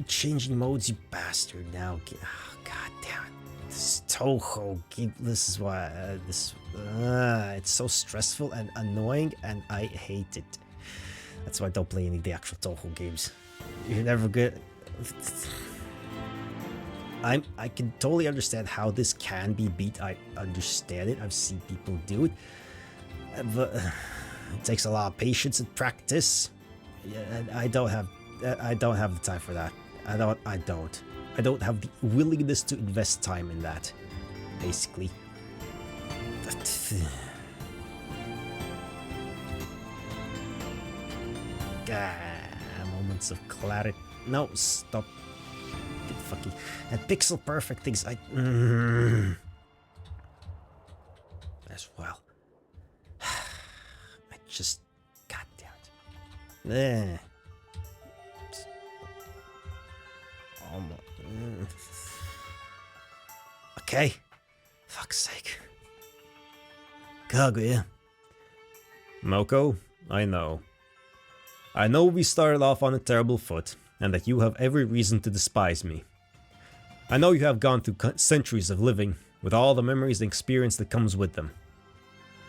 changing modes, you bastard. Now, oh, god damn it. This is Touhou. This is why... it's so stressful and annoying, and I hate it. That's why I don't play any of the actual Touhou games. You're never good. I can totally understand how this can be beat. I understand it. I've seen people do it. But it takes a lot of patience and practice. Yeah, and I don't have the time for that. I don't have the willingness to invest time in that. Basically. Moments of clarity. No, stop. Get fucking. And pixel perfect things. As well. I just. God damn it. Okay. Fuck's sake. Kaguya. Moko, I know. I know we started off on a terrible foot, and that you have every reason to despise me. I know you have gone through centuries of living, with all the memories and experience that comes with them.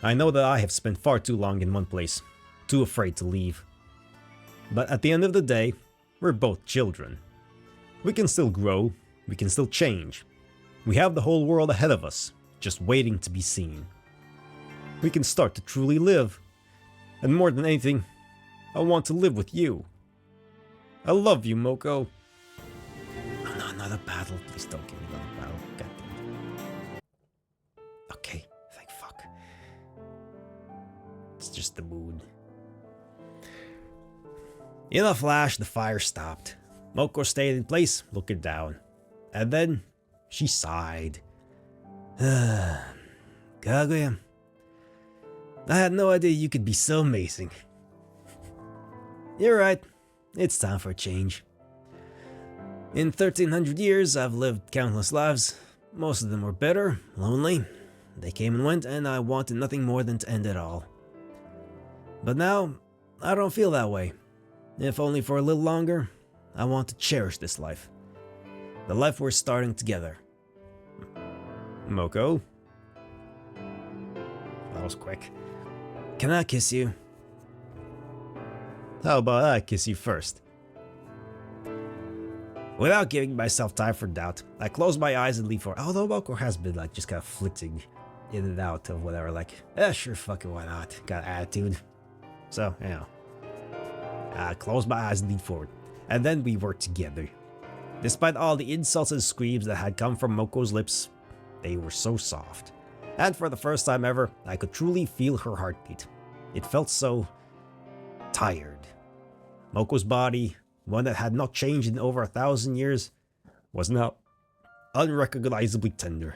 I know that I have spent far too long in one place, too afraid to leave. But at the end of the day, we're both children. We can still grow, we can still change. We have the whole world ahead of us, just waiting to be seen. We can start to truly live. And more than anything, I want to live with you. I love you, Moko. Oh no, another battle. Please don't give me another battle. God damn it. Okay, thank fuck. It's just the mood. In a flash, the fire stopped. Moko stayed in place, looking down. And then, she sighed. Kaguya, I had no idea you could be so amazing. You're right. It's time for a change. In 1300 years, I've lived countless lives. Most of them were bitter, lonely. They came and went, and I wanted nothing more than to end it all. But now, I don't feel that way. If only for a little longer, I want to cherish this life. The life we're starting together. Moko? That was quick. Can I kiss you? How about I kiss you first? Without giving myself time for doubt, I close my eyes and leave for. Although Moko has been like just kind of flitting in and out of whatever, like, sure, fucking why not? Got attitude. So, you know. I close my eyes and lean forward. And then we were together. Despite all the insults and screams that had come from Moko's lips, they were so soft. And for the first time ever, I could truly feel her heartbeat. It felt so tired. Moko's body, one that had not changed in over 1,000 years, was now unrecognizably tender.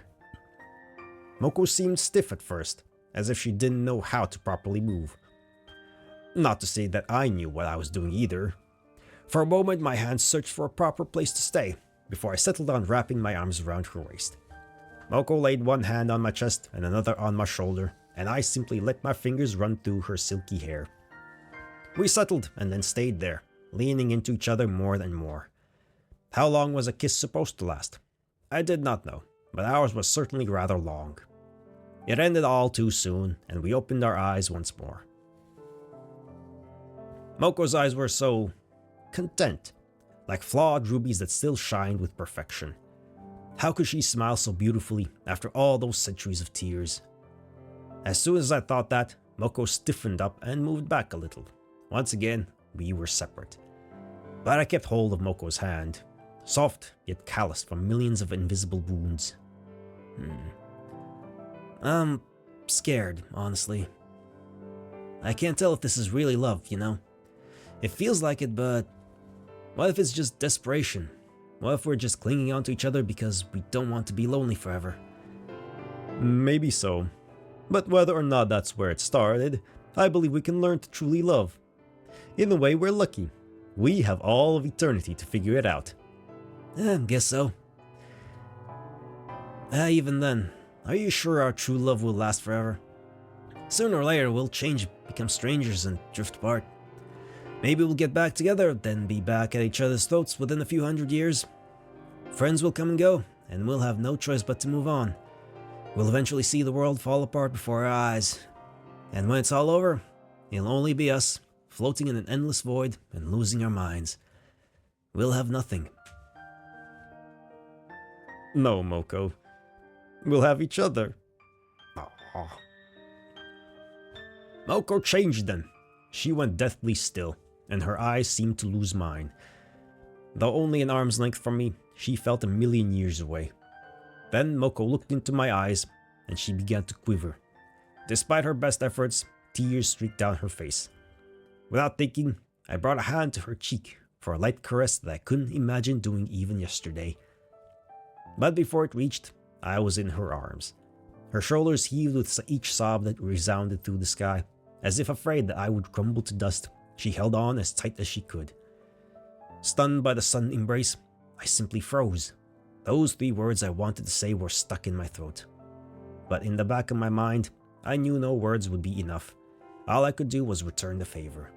Moko seemed stiff at first, as if she didn't know how to properly move. Not to say that I knew what I was doing either. For a moment, my hands searched for a proper place to stay, before I settled on wrapping my arms around her waist. Moko laid one hand on my chest and another on my shoulder, and I simply let my fingers run through her silky hair. We settled and then stayed there, leaning into each other more and more. How long was a kiss supposed to last? I did not know, but ours was certainly rather long. It ended all too soon, and we opened our eyes once more. Moko's eyes were so content, like flawed rubies that still shined with perfection. How could she smile so beautifully after all those centuries of tears? As soon as I thought that, Moko stiffened up and moved back a little. Once again, we were separate. But I kept hold of Moko's hand, soft yet calloused from millions of invisible wounds. I'm scared, honestly. I can't tell if this is really love, you know? It feels like it, but what if it's just desperation? What if we're just clinging on to each other because we don't want to be lonely forever? Maybe so. But whether or not that's where it started, I believe we can learn to truly love. In a way, we're lucky. We have all of eternity to figure it out. Guess so. Even then, are you sure our true love will last forever? Sooner or later, we'll change, become strangers, and drift apart. Maybe we'll get back together, then be back at each other's throats within a few hundred years. Friends will come and go, and we'll have no choice but to move on. We'll eventually see the world fall apart before our eyes. And when it's all over, it'll only be us, floating in an endless void and losing our minds. We'll have nothing. No, Moko. We'll have each other. Aww. Moko changed then. She went deathly still, and her eyes seemed to lose mine. Though only an arm's length from me, she felt a million years away. Then Moko looked into my eyes, and she began to quiver. Despite her best efforts, tears streaked down her face. Without thinking, I brought a hand to her cheek for a light caress that I couldn't imagine doing even yesterday. But before it reached, I was in her arms. Her shoulders heaved with each sob that resounded through the sky. As if afraid that I would crumble to dust, she held on as tight as she could. Stunned by the sudden embrace, I simply froze. Those 3 words I wanted to say were stuck in my throat. But in the back of my mind, I knew no words would be enough. All I could do was return the favor.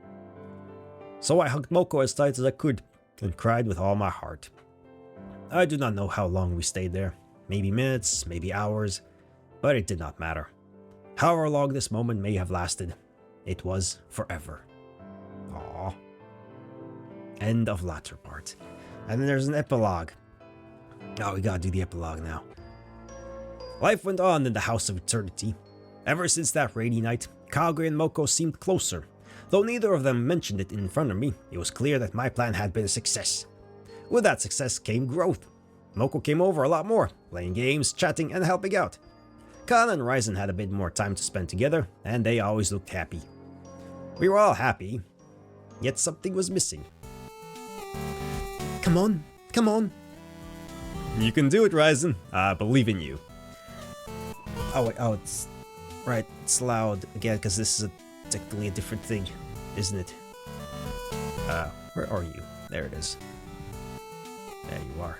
So I hugged Moko as tight as I could and cried with all my heart. I do not know how long we stayed there. Maybe minutes, maybe hours, but it did not matter. However long this moment may have lasted, it was forever. Aww. End of latter part. And then there's an epilogue. Oh, we gotta do the epilogue now. Life went on in the House of Eternity. Ever since that rainy night, Kagure and Moko seemed closer. Though neither of them mentioned it in front of me, it was clear that my plan had been a success. With that success came growth. Moko came over a lot more, playing games, chatting, and helping out. Kana and Ryzen had a bit more time to spend together, and they always looked happy. We were all happy, yet something was missing. Come on, come on. You can do it, Ryzen. I believe in you. Oh, wait, it's... Right, it's loud again, because this is technically a different thing, isn't it? Where are you? There it is. There you are.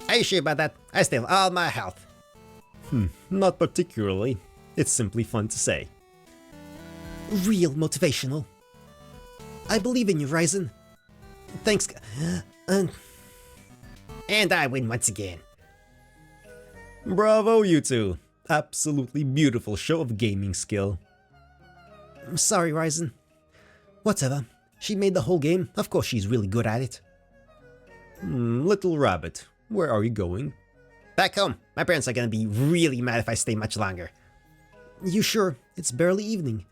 Are you sure about that? I still have all my health. Not particularly. It's simply fun to say. Real motivational. I believe in you, Ryzen. Thanks. And I win once again. Bravo, you two. Absolutely beautiful show of gaming skill. I'm sorry, Ryzen. Whatever. She made the whole game. Of course she's really good at it. Little rabbit, where are you going? Back home. My parents are gonna be really mad if I stay much longer. You sure? It's barely evening.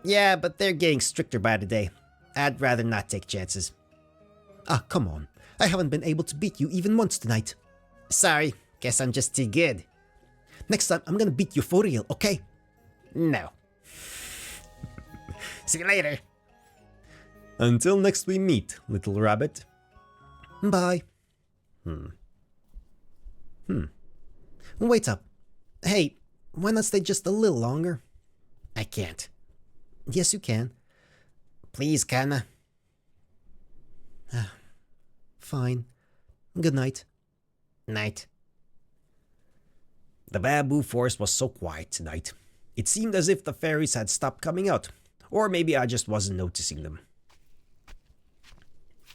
Yeah, but they're getting stricter by the day. I'd rather not take chances. Ah, come on. I haven't been able to beat you even once tonight. Sorry. Guess I'm just too good. Next time, I'm gonna beat you for real, okay? No. See you later. Until next we meet, little rabbit. Bye. Wait up. Hey, why not stay just a little longer? I can't. Yes, you can. Please, Kana. Fine. Good night. Night. The bamboo forest was so quiet tonight. It seemed as if the fairies had stopped coming out, or maybe I just wasn't noticing them.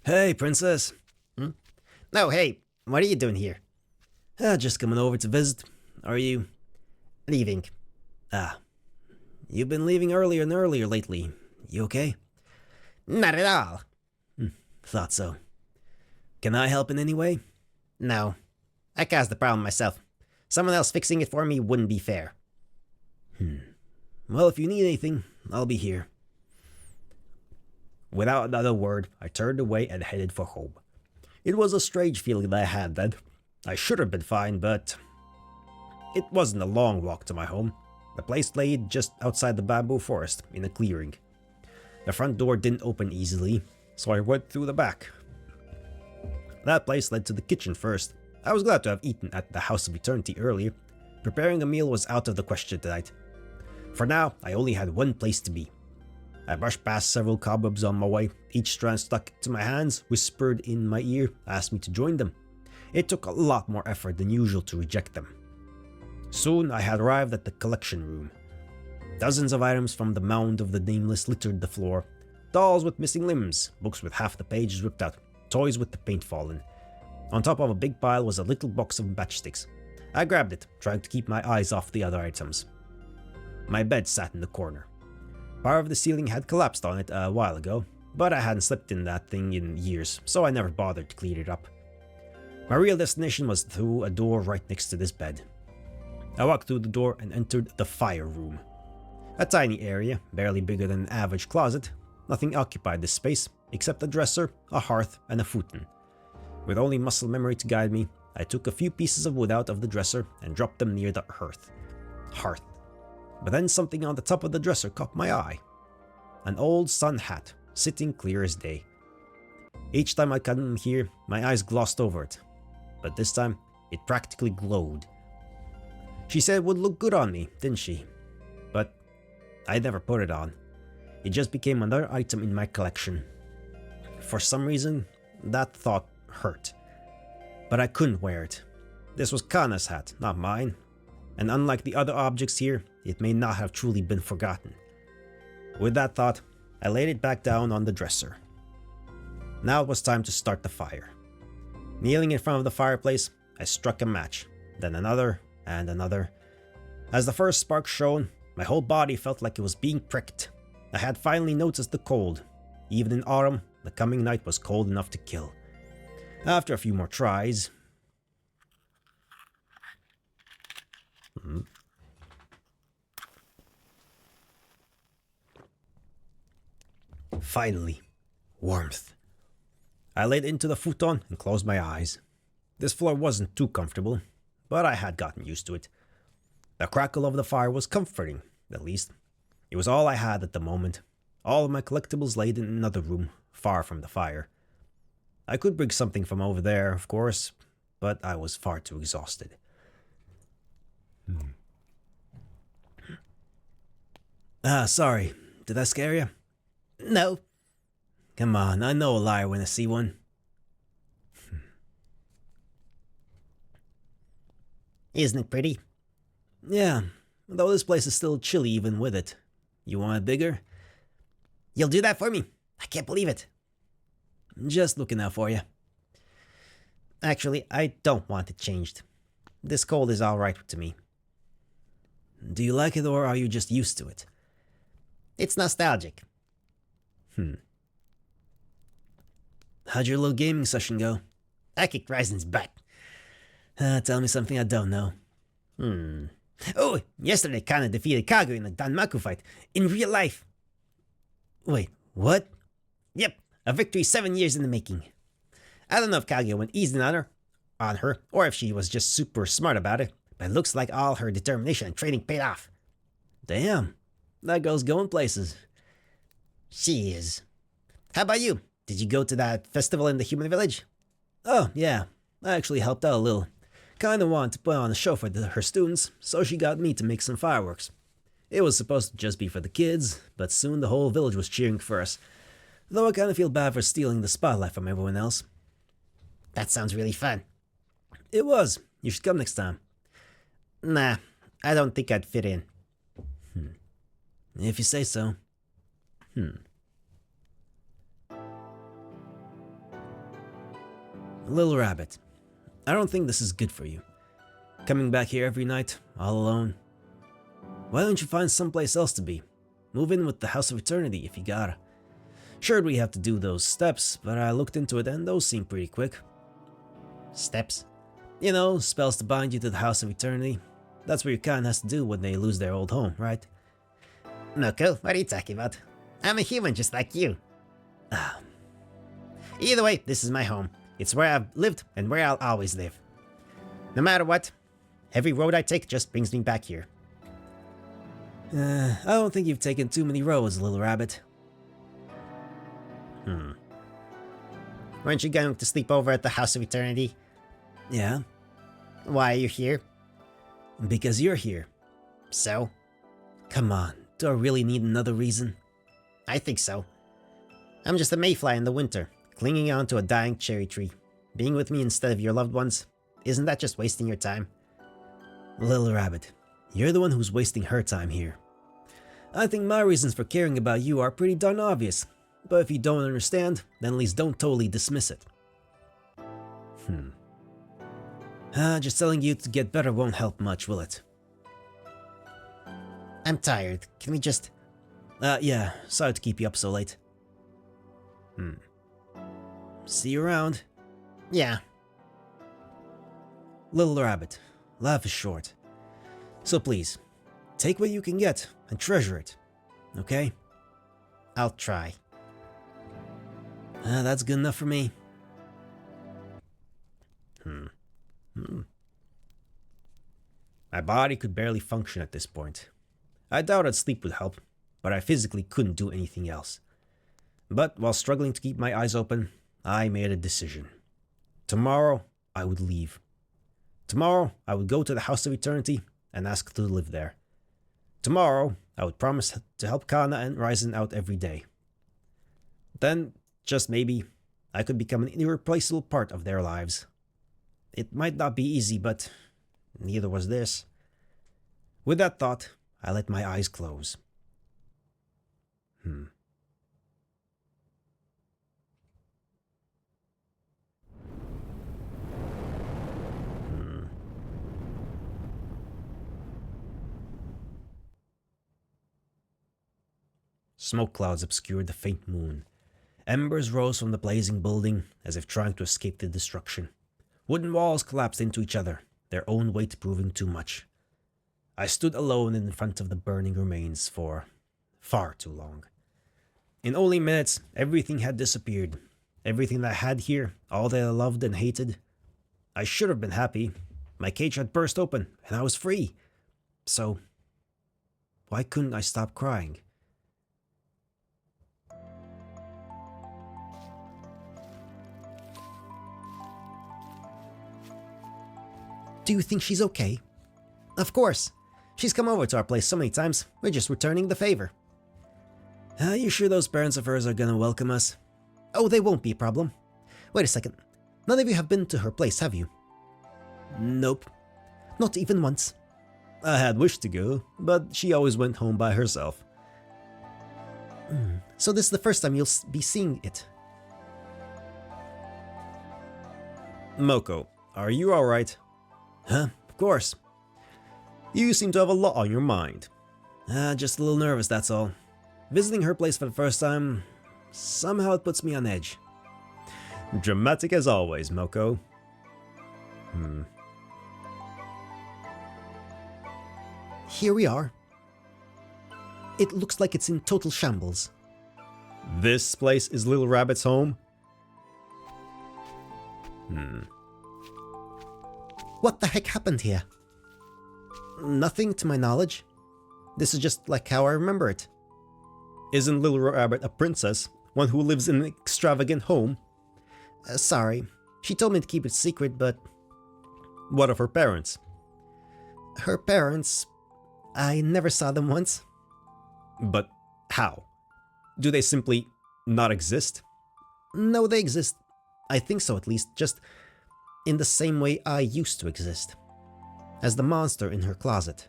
Hey, princess. No, hey, what are you doing here? Just coming over to visit. Are you leaving? You've been leaving earlier and earlier lately. You okay? Not at all. Thought so. Can I help in any way? No. I caused the problem myself. Someone else fixing it for me wouldn't be fair. Well, if you need anything, I'll be here. Without another word, I turned away and headed for home. It was a strange feeling that I had then. I should have been fine, but it wasn't a long walk to my home. The place lay just outside the bamboo forest, in a clearing. The front door didn't open easily, so I went through the back. That place led to the kitchen first. I was glad to have eaten at the House of Eternity earlier. Preparing a meal was out of the question tonight. For now, I only had one place to be. I brushed past several cobwebs on my way. Each strand stuck to my hands, whispered in my ear, asked me to join them. It took a lot more effort than usual to reject them. Soon I had arrived at the collection room. Dozens of items from the mound of the nameless littered the floor. Dolls with missing limbs, books with half the pages ripped out, toys with the paint fallen. On top of a big pile was a little box of matchsticks. I grabbed it, trying to keep my eyes off the other items. My bed sat in the corner. Part of the ceiling had collapsed on it a while ago, but I hadn't slept in that thing in years, so I never bothered to clean it up. My real destination was through a door right next to this bed. I walked through the door and entered the fire room. A tiny area, barely bigger than an average closet. Nothing occupied this space, except a dresser, a hearth, and a futon. With only muscle memory to guide me, I took a few pieces of wood out of the dresser and dropped them near the hearth. But then something on the top of the dresser caught my eye. An old sun hat, sitting clear as day. Each time I come here, my eyes glossed over it. But this time, it practically glowed. She said it would look good on me, didn't she? But I never put it on. It just became another item in my collection. For some reason, that thought hurt. But I couldn't wear it. This was Kana's hat, not mine. And unlike the other objects here, it may not have truly been forgotten. With that thought, I laid it back down on the dresser. Now it was time to start the fire. Kneeling in front of the fireplace, I struck a match, then another and another. As the first spark shone, my whole body felt like it was being pricked. I had finally noticed the cold. Even in autumn, the coming night was cold enough to kill. After a few more tries... Finally, warmth. I laid into the futon and closed my eyes. This floor wasn't too comfortable, but I had gotten used to it. The crackle of the fire was comforting, at least. It was all I had at the moment. All of my collectibles laid in another room, far from the fire. I could bring something from over there, of course, but I was far too exhausted. Sorry. Did I scare you? No. Come on, I know a liar when I see one. Isn't it pretty? Yeah, though this place is still chilly even with it. You want it bigger? You'll do that for me? I can't believe it. Just looking out for you. Actually, I don't want it changed. This cold is alright to me. Do you like it or are you just used to it? It's nostalgic. How'd your little gaming session go? I kicked Ryzen's butt. Tell me something I don't know. Oh, yesterday Kana defeated Kagu in a Danmaku fight. In real life. Wait, what? Yep, a victory 7 years in the making. I don't know if Kaguya went easy on her, or if she was just super smart about it, but it looks like all her determination and training paid off. Damn, that girl's going places. She is. How about you? Did you go to that festival in the human village? Oh, yeah, I actually helped out a little. Kinda wanted to put on a show for her students, so she got me to make some fireworks. It was supposed to just be for the kids, but soon the whole village was cheering for us. Though I kinda feel bad for stealing the spotlight from everyone else. That sounds really fun. It was. You should come next time. Nah, I don't think I'd fit in. If you say so. Little Rabbit, I don't think this is good for you. Coming back here every night, all alone. Why don't you find someplace else to be? Move in with the House of Eternity if you gotta. Sure, we have to do those steps, but I looked into it and those seem pretty quick. Steps? You know, spells to bind you to the House of Eternity. That's what your kind has to do when they lose their old home, right? Moko, what are you talking about? I'm a human just like you. Either way, this is my home. It's where I've lived and where I'll always live. No matter what, every road I take just brings me back here. I don't think you've taken too many roads, little rabbit. Weren't you going to sleep over at the House of Eternity? Yeah, Why are you here? because you're here. So? Come on, do I really need another reason? I think so. I'm just a mayfly in the winter, clinging on to a dying cherry tree. Being with me instead of your loved ones, isn't that just wasting your time? Little rabbit, you're the one who's wasting her time here. I think my reasons for caring about you are pretty darn obvious, but if you don't understand, then at least don't totally dismiss it. Just telling you to get better won't help much, will it? I'm tired. Can we just... Yeah, sorry to keep you up so late. See you around. Yeah. Little rabbit, life is short. So please, take what you can get and treasure it, okay? I'll try. That's good enough for me. My body could barely function at this point. I doubted sleep would help, but I physically couldn't do anything else. But while struggling to keep my eyes open, I made a decision. Tomorrow, I would leave. Tomorrow, I would go to the House of Eternity and ask to live there. Tomorrow, I would promise to help Kana and Ryzen out every day. Then, just maybe, I could become an irreplaceable part of their lives. It might not be easy, but neither was this. With that thought, I let my eyes close. Smoke clouds obscured the faint moon. Embers rose from the blazing building as if trying to escape the destruction. Wooden walls collapsed into each other, their own weight proving too much. I stood alone in front of the burning remains for far too long. In only minutes, everything had disappeared. Everything that I had here, all that I loved and hated. I should have been happy. My cage had burst open, and I was free. So, why couldn't I stop crying? Do you think she's okay? Of course. She's come over to our place so many times, we're just returning the favor. Are you sure those parents of hers are gonna welcome us? Oh, they won't be a problem. Wait a second. None of you have been to her place, have you? Nope. Not even once. I had wished to go, but she always went home by herself. So this is the first time you'll be seeing it. Moko, are you alright? Huh? Of course. You seem to have a lot on your mind. Just a little nervous, that's all. Visiting her place for the first time, somehow it puts me on edge. Dramatic as always, Moko. Here we are. It looks like it's in total shambles. This place is Little Rabbit's home? What the heck happened here? Nothing to my knowledge. This is just like how I remember it. Isn't Little Rabbit a princess? One who lives in an extravagant home? Sorry. She told me to keep it secret, but... What of her parents? Her parents... I never saw them once. But how? Do they simply not exist? No, they exist. I think so, at least. Just in the same way I used to exist. As the monster in her closet.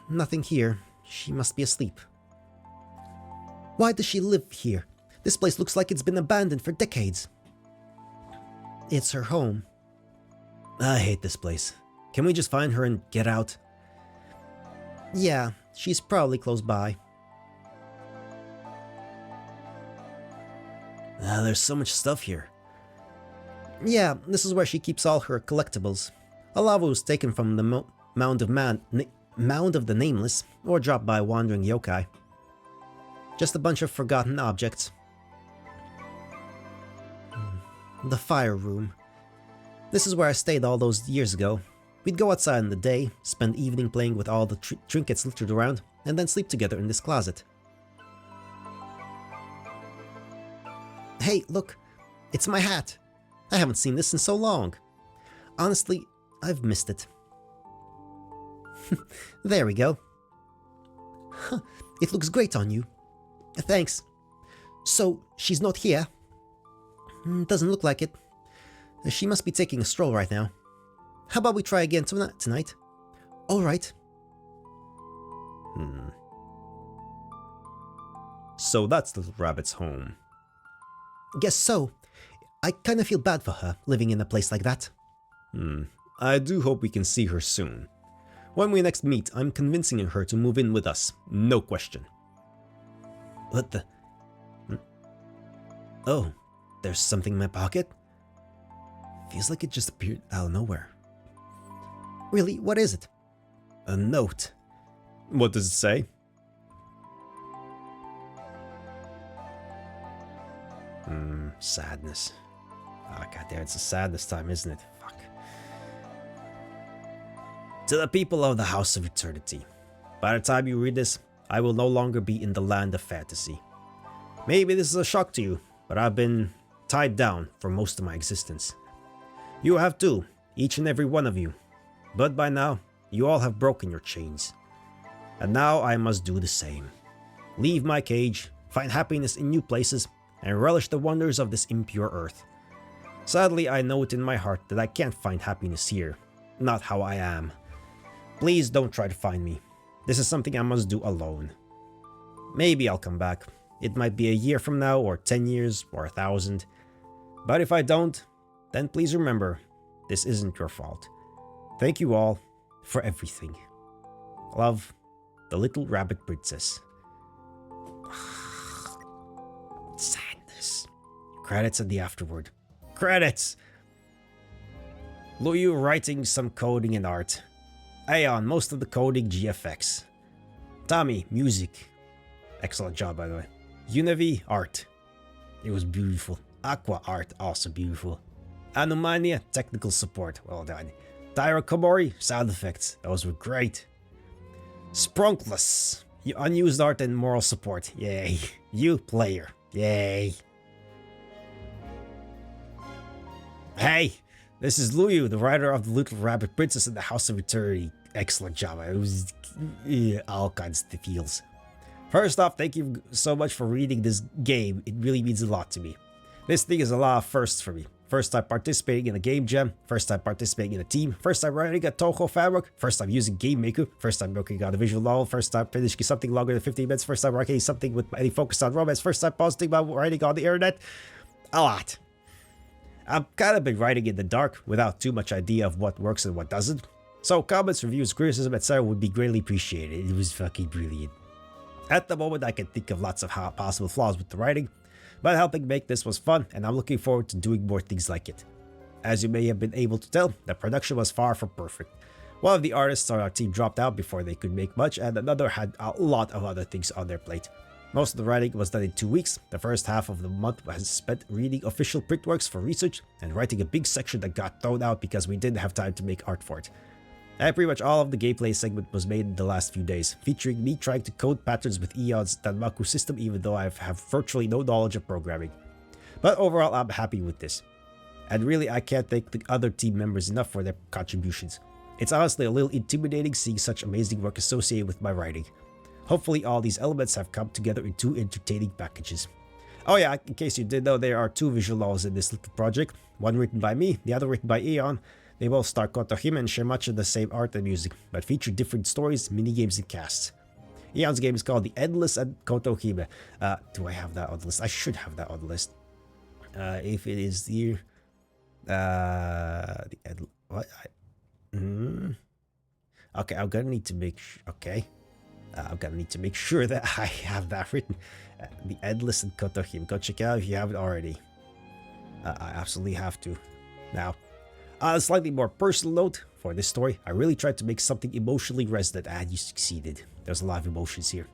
Nothing here. She must be asleep. Why does she live here? This place looks like it's been abandoned for decades. It's her home. I hate this place. Can we just find her and get out? Yeah, she's probably close by. There's so much stuff here. Yeah, this is where she keeps all her collectibles. A lot of it was taken from the Mound of the Nameless, or dropped by wandering yokai. Just a bunch of forgotten objects. The fire room. This is where I stayed all those years ago. We'd go outside in the day, spend evening playing with all the trinkets littered around, and then sleep together in this closet. Hey, look! It's my hat! I haven't seen this in so long. Honestly, I've missed it. There we go. Huh, it looks great on you. Thanks. So, she's not here? Doesn't look like it. She must be taking a stroll right now. How about we try again tonight? Alright. So that's Little Rabbit's home. Guess so. I kinda feel bad for her, living in a place like that. I do hope we can see her soon. When we next meet, I'm convincing her to move in with us. No question. What the... Oh, there's something in my pocket? Feels like it just appeared out of nowhere. Really, what is it? A note. What does it say? Sadness. Oh, goddamn, it's a sadness time, isn't it? Fuck. To the people of the House of Eternity. By the time you read this, I will no longer be in the land of fantasy. Maybe this is a shock to you, but I've been tied down for most of my existence. You have too, each and every one of you. But by now, you all have broken your chains. And now I must do the same. Leave my cage, find happiness in new places, and relish the wonders of this impure earth. Sadly, I know it in my heart that I can't find happiness here, not how I am. Please don't try to find me. This is something I must do alone. Maybe I'll come back. It might be a year from now, or 10 years, or 1,000. But if I don't, then please remember, this isn't your fault. Thank you all for everything. Love, the Little Rabbit Princess. Sadness. Credits at the afterward. Credits! Luyu writing some coding and art. Aeon, most of the coding GFX. Tommy, music. Excellent job, by the way. Univi, art. It was beautiful. Aqua, art, also beautiful. Anumania, technical support. Well done. Tyra Komori, sound effects. Those were great. Sprunkless, unused art and moral support. Yay. You, player. Yay. Hey, this is Luyu, the writer of The Little Rabbit Princess and the House of Eternity. Excellent job. It was all kinds of feels. First off, thank you so much for reading this game. It really means a lot to me. This thing is a lot of firsts for me. First time participating in a game jam, first time participating in a team, first time writing a Touhou fabric, first time using Game Maker, first time working on a visual novel, first time finishing something longer than 15 minutes, first time writing something with any focus on romance, first time posting about writing on the internet. A lot. I've kind of been writing in the dark without too much idea of what works and what doesn't. So comments, reviews, criticism, etc. would be greatly appreciated. It was fucking brilliant. At the moment, I can think of lots of possible flaws with the writing, but helping make this was fun, and I'm looking forward to doing more things like it. As you may have been able to tell, the production was far from perfect. One of the artists on our team dropped out before they could make much, and another had a lot of other things on their plate. Most of the writing was done in 2 weeks. The first half of the month was spent reading official printworks for research and writing a big section that got thrown out because we didn't have time to make art for it. And pretty much all of the gameplay segment was made in the last few days, featuring me trying to code patterns with Eon's Danmaku system even though I have virtually no knowledge of programming. But overall, I'm happy with this. And really, I can't thank the other team members enough for their contributions. It's honestly a little intimidating seeing such amazing work associated with my writing. Hopefully all these elements have come together in 2 entertaining packages. Oh yeah, in case you didn't know, there are 2 visual novels in this little project, one written by me, the other written by Eon. They both star Kotohime and share much of the same art and music, but feature different stories, minigames, and casts. Eon's game is called The Endless and Kotohime. Do I have that on the list? I should have that on the list. If it is here... What? what? Okay, I'm gonna need to make okay. I'm gonna need to make sure that I have that written. The Endless and Kotohim. Go check it out if you haven't already. I absolutely have to. Now, on a slightly more personal note for this story, I really tried to make something emotionally resonant, and you succeeded. There's a lot of emotions here.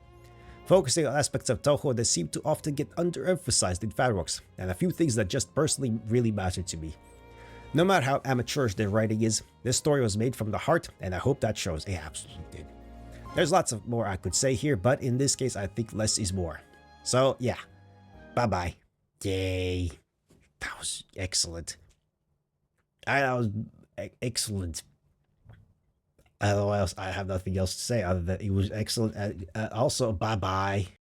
Focusing on aspects of Touhou that seem to often get underemphasized in fanworks, and a few things that just personally really matter to me. No matter how amateurish their writing is, this story was made from the heart, and I hope that shows. It absolutely did. There's lots of more I could say here, but in this case, I think less is more. So, yeah. Bye-bye. Yay. That was excellent. That was excellent. I don't know what else. I have nothing else to say other than it was excellent. Also, bye-bye.